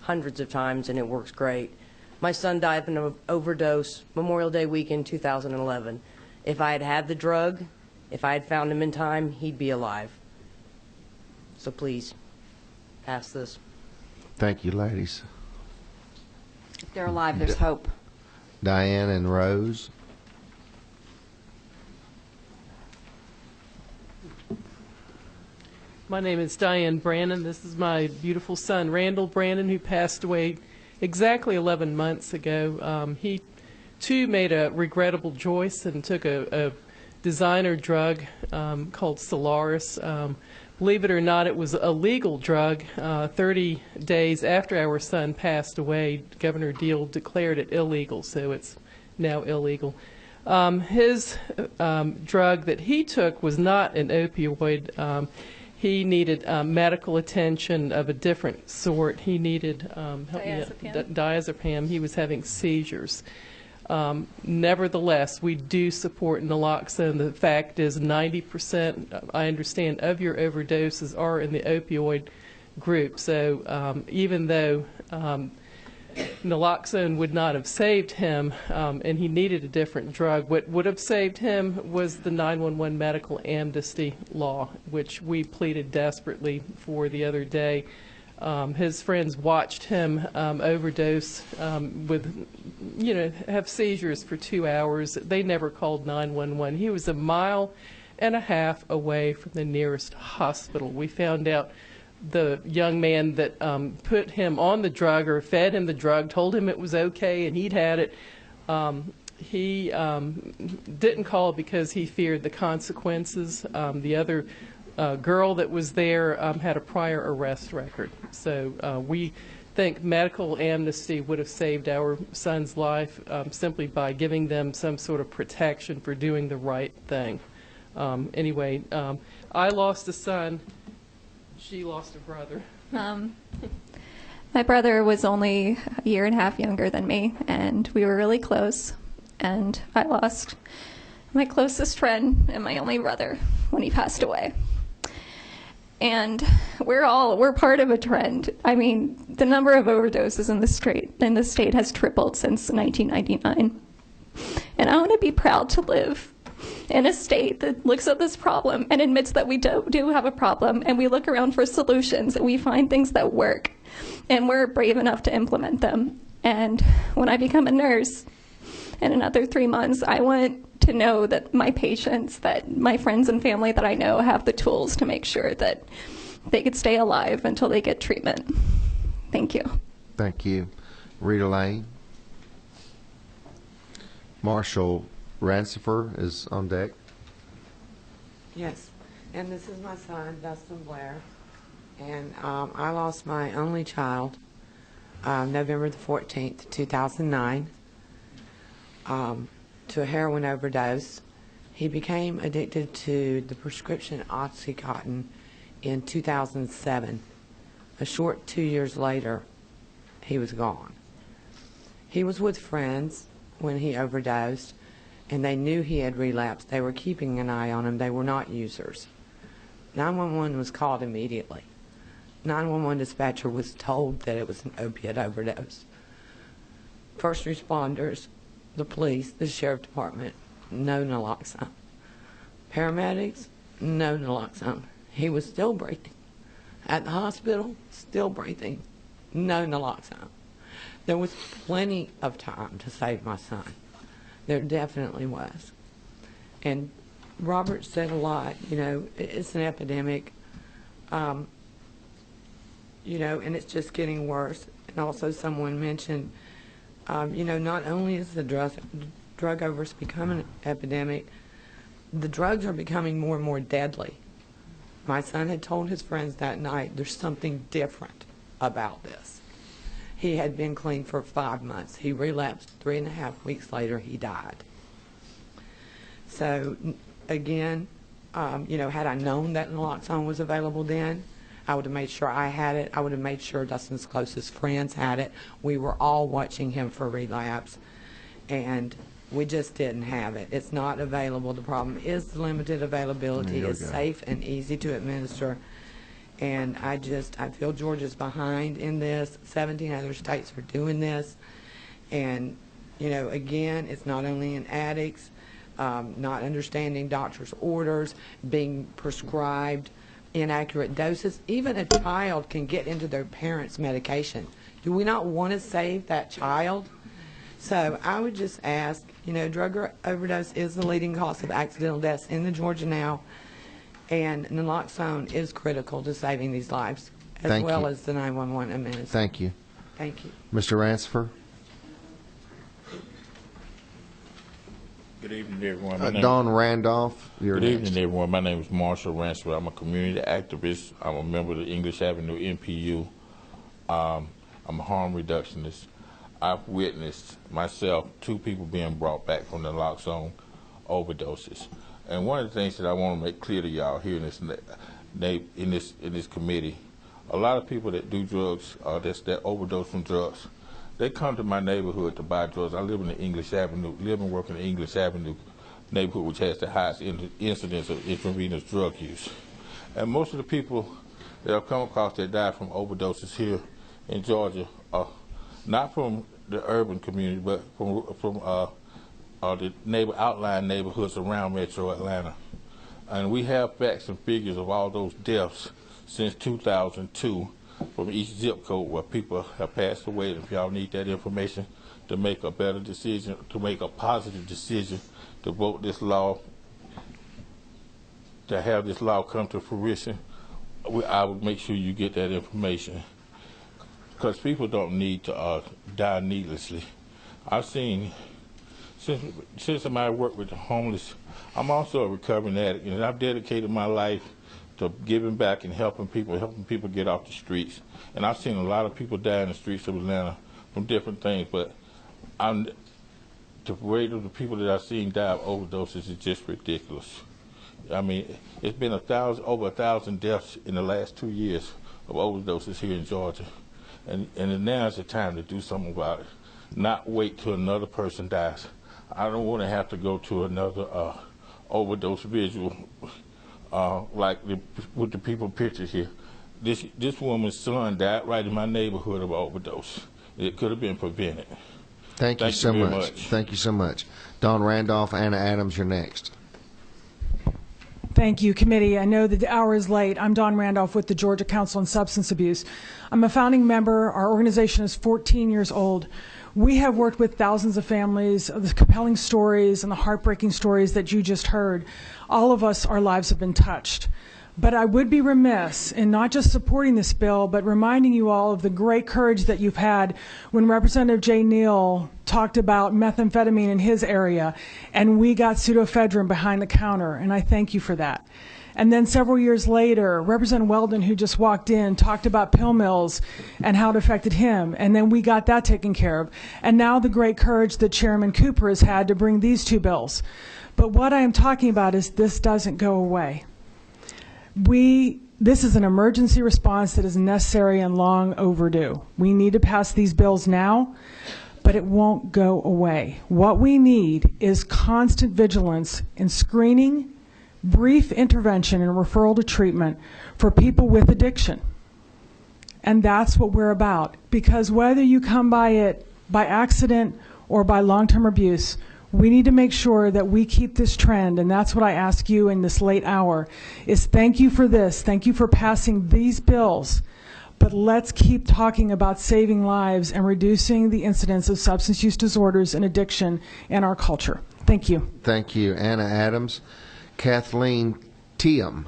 hundreds of times, and it works great. My son died of an overdose Memorial Day weekend 2011. If I had had the drug, if I had found him in time, he'd be alive. So please, pass this. Thank you, ladies. If they're alive, there's hope. Diane and Rose. My name is Diane Brannon. This is my beautiful son, Randall Brannon, who passed away exactly 11 months ago. He, too, made a regrettable choice and took a designer drug called Solaris. Believe it or not, it was a legal drug. 30 days after our son passed away, Governor Deal declared it illegal, so it's now illegal. His drug that he took was not an opioid. He needed medical attention of a different sort. He needed diazepam. He was having seizures. Nevertheless, we do support naloxone. The fact is 90%, I understand, of your overdoses are in the opioid group. So even though naloxone would not have saved him, and he needed a different drug, what would have saved him was the 911 medical amnesty law, which we pleaded desperately for the other day. His friends watched him overdose have seizures for 2 hours. They never called 911. He was 1.5 miles away from the nearest hospital. We found out the young man that put him on the drug or fed him the drug told him it was okay and he'd had it. He didn't call because he feared the consequences. The other girl that was there had a prior arrest record. So we think medical amnesty would have saved our son's life simply by giving them some sort of protection for doing the right thing. Anyway, I lost a son. She lost a brother. My brother was only 1.5 years younger than me, and we were really close. And I lost my closest friend and my only brother when he passed away. And we're part of a trend. I mean, the number of overdoses in the state has tripled since 1999. And I want to be proud to live in a state that looks at this problem and admits that we do have a problem, and we look around for solutions and we find things that work, and we're brave enough to implement them. And when I become a nurse in another 3 months, I want to know that my patients, that my friends and family that I know have the tools to make sure that they could stay alive until they get treatment. Thank you. Thank you. Rita Lane. Marshall Rancifer is on deck. Yes. And this is my son, Dustin Blair. And I lost my only child November the 14th, 2009, to a heroin overdose. He became addicted to the prescription Oxycontin in 2007. A short 2 years later, he was gone. He was with friends when he overdosed, and they knew he had relapsed. They were keeping an eye on him. They were not users. 911 was called immediately. 911 dispatcher was told that it was an opiate overdose. First responders, the police, the sheriff department, no naloxone. Paramedics, no naloxone. He was still breathing. At the hospital, still breathing, no naloxone. There was plenty of time to save my son. There definitely was. And Robert said a lot, you know, it's an epidemic, you know, and it's just getting worse. And also someone mentioned, you know, not only is the drug overdose becoming an epidemic, the drugs are becoming more and more deadly. My son had told his friends that night, there's something different about this. He had been clean for 5 months. He relapsed 3.5 weeks later, he died. So, again, you know, had I known that naloxone was available then, I would have made sure I had it. I would have made sure Dustin's closest friends had it. We were all watching him for relapse, and we just didn't have it. It's not available. The problem is the limited availability. It's safe and easy to administer. And I feel Georgia's behind in this. 17 other states are doing this. And, you know, again, it's not only in addicts, not understanding doctor's orders, being prescribed inaccurate doses. Even a child can get into their parents' medication. Do we not want to save that child? So I would just ask, you know, drug overdose is the leading cause of accidental deaths in Georgia now, and naloxone is critical to saving these lives, as well as the 911 administration. Thank you. Thank you. Mr. Ransford? Good evening, everyone. Don Randolph, you're Good next. evening, everyone. My name is Marshall Ransford. I'm a community activist. I'm a member of the English Avenue NPU. I'm a harm reductionist. I've witnessed myself 2 people being brought back from the naloxone overdoses. And one of the things that I want to make clear to y'all here in this committee, a lot of people that do drugs, that overdose from drugs, they come to my neighborhood to buy drugs. I live in the English Avenue, live and work in the English Avenue neighborhood, which has the highest incidence of intravenous drug use. And most of the people that I've come across that die from overdoses here in Georgia are not from the urban community, but from the outlying neighborhoods around Metro Atlanta. And we have facts and figures of all those deaths since 2002 from each zip code where people have passed away. And if y'all need that information to make a better decision, to make a positive decision, to vote this law, to have this law come to fruition, I would make sure you get that information. Because people don't need to die needlessly. I've seen, since I work with the homeless, I'm also a recovering addict, and I've dedicated my life to giving back and helping people get off the streets. And I've seen a lot of people die in the streets of Atlanta from different things, but the rate of the people that I've seen die of overdoses is just ridiculous. I mean, it's been over 1,000 deaths in the last 2 years of overdoses here in Georgia. And now is the time to do something about it, not wait till another person dies. I don't want to have to go to another overdose visual with the people pictures here. This woman's son died right in my neighborhood of an overdose. It could have been prevented. Thank you so very much. Thank you so much. Don Randolph, Anna Adams, you're next. Thank you, committee. I know that the hour is late. I'm Dawn Randolph with the Georgia Council on Substance Abuse. I'm a founding member. Our organization is 14 years old. We have worked with thousands of families, the compelling stories and the heartbreaking stories that you just heard. All of us, our lives have been touched. But I would be remiss in not just supporting this bill, but reminding you all of the great courage that you've had when Representative Jay Neal talked about methamphetamine in his area, and we got pseudoephedrine behind the counter, and I thank you for that. And then several years later, Representative Weldon, who just walked in, talked about pill mills and how it affected him, and then we got that taken care of. And now the great courage that Chairman Cooper has had to bring these two bills. But what I am talking about is this doesn't go away. This is an emergency response that is necessary and long overdue. We need to pass these bills now, but it won't go away. What we need is constant vigilance in screening, brief intervention, and referral to treatment for people with addiction. And that's what we're about. Because whether you come by it by accident or by long-term abuse, we need to make sure that we keep this trend, and that's what I ask you in this late hour, is thank you for this. Thank you for passing these bills, but let's keep talking about saving lives and reducing the incidence of substance use disorders and addiction in our culture. Thank you. Thank you, Anna Adams. Kathleen Tiem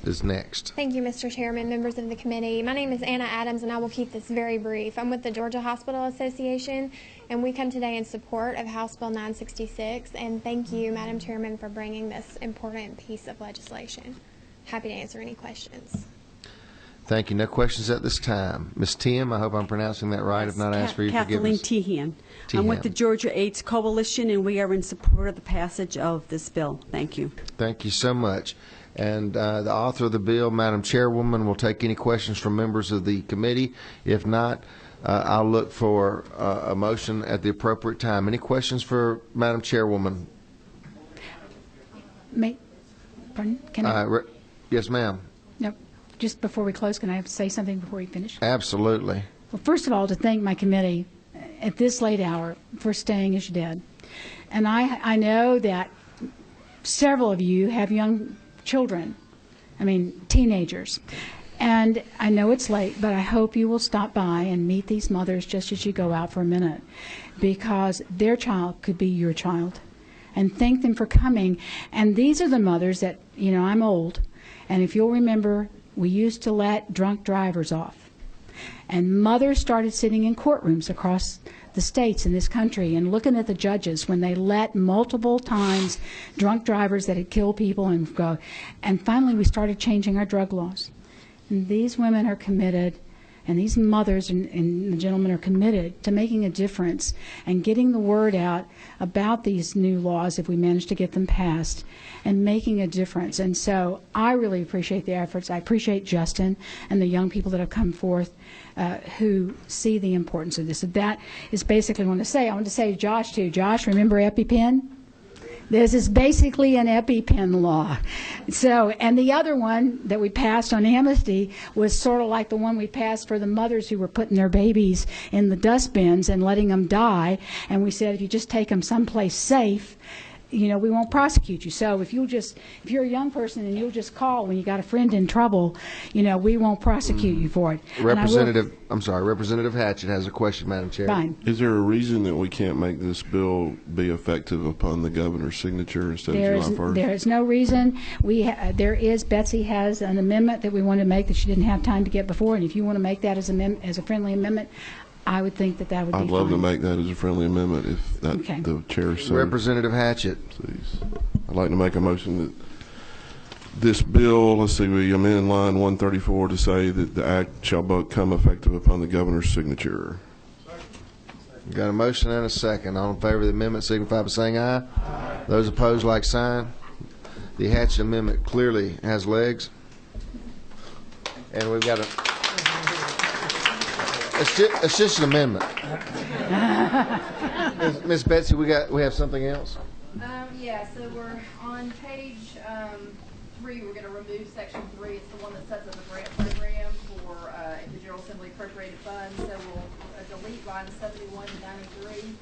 is next. Thank you, Mr. Chairman, members of the committee. My name is Anna Adams, and I will keep this very brief. I'm with the Georgia Hospital Association, and we come today in support of House Bill 966, and thank you, Madam Chairman, for bringing this important piece of legislation. Happy to answer any questions. Thank you. No questions at this time. Ms. Tiem, I hope I'm pronouncing that right. If not, I ask for your Kathleen forgiveness. Tehan. I'm with the Georgia AIDS Coalition, and we are in support of the passage of this bill. Thank you. Thank you so much. And the author of the bill, Madam Chairwoman, will take any questions from members of the committee. If not, I'll look for a motion at the appropriate time. Any questions for Madam Chairwoman? Pardon? Can I? Yes, ma'am. No, just before we close, can I say something before you finish? Absolutely. Well, first of all, to thank my committee at this late hour for staying as you did. And I know that several of you have young children, teenagers. And I know it's late, but I hope you will stop by and meet these mothers just as you go out for a minute, because their child could be your child. And thank them for coming. And these are the mothers that, I'm old, and if you'll remember, we used to let drunk drivers off. And mothers started sitting in courtrooms across the states in this country and looking at the judges when they let multiple times drunk drivers that had killed people and go. And finally we started changing our drug laws. And these women are committed, and these mothers and the gentlemen are committed to making a difference and getting the word out about these new laws if we manage to get them passed, and making a difference. And so I really appreciate the efforts. I appreciate Justin and the young people that have come forth who see the importance of this. So that is basically what I want to say. I want to say to Josh, too. Josh, remember EpiPen? This is basically an EpiPen law. So, and the other one that we passed on amnesty was sort of like the one we passed for the mothers who were putting their babies in the dustbins and letting them die. And we said, if you just take them someplace safe, we won't prosecute you. So if you're a young person and you'll just call when you got a friend in trouble, we won't prosecute you for it. Representative Hatchett has a question, Madam Chair. Fine. Is there a reason that we can't make this bill be effective upon the governor's signature instead of July 1st? There is no reason. Betsy has an amendment that we want to make that she didn't have time to get before, and if you want to make that as a friendly amendment, I would think that would be fine. I'd love to make that as a friendly amendment if the chair so. Representative Hatchett. Please. I'd like to make a motion that this bill, we amend line 134 to say that the act shall become effective upon the governor's signature. Got a motion and a second. All in favor of the amendment signify by saying aye. Aye. Those opposed, like sign. The Hatchett amendment clearly has legs. And we've got it's just an amendment. Miss Betsy, we have something else? Yeah, so we're on page 3. We're going to remove section 3. It's the one that sets up a grant program for the General Assembly appropriated funds. So we'll delete lines 71 to 93,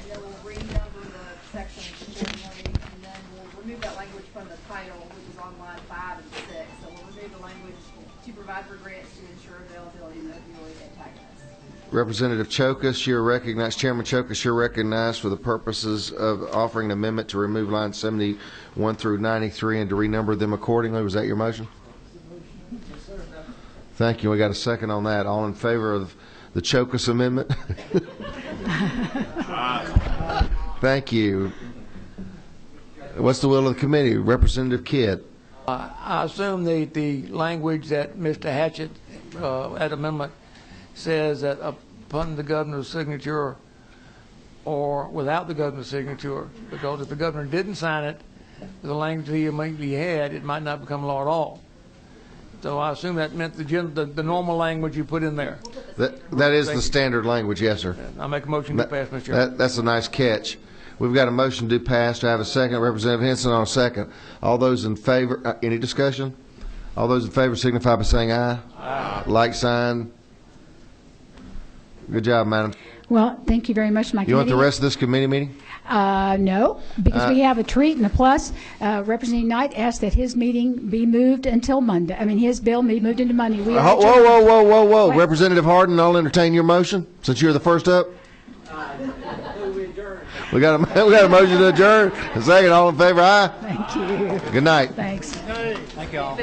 and then we'll renumber the section accordingly, and then we'll remove that language from the title, which is on line 5 and 6. So we'll remove the language to provide for grants to ensure availability of opioid antagonists. Representative Chokas, you're recognized. Chairman Chokas, you're recognized for the purposes of offering an amendment to remove lines 71 through 93 and to renumber them accordingly. Was that your motion? Thank you. We got a second on that. All in favor of the Chokas amendment? Thank you. What's the will of the committee? Representative Kidd. I assume the language that Mr. Hatchett, that amendment, says that upon the governor's signature or without the governor's signature, because if the governor didn't sign it, the language he might be had, it might not become law at all. So I assume that meant the normal language you put in there. That is the standard language, yes, sir. I make a motion to pass, Mr. Chairman. That's a nice catch. We've got a motion to pass. To have a second, Representative Henson on a second. All those in favor, any discussion? All those in favor signify by saying aye. Aye. Like sign. Good job, madam. Well, thank you very much, my committee. You want the rest of this committee meeting? No, because we have a treat and a plus. Representative Knight asked that his meeting be moved until Monday. I mean, his bill be moved into Monday. Whoa. Representative Harden, I'll entertain your motion since you're the first up. We got a motion to adjourn. A second, all in favor, aye. Thank you. Good night. Thanks. Thank you all.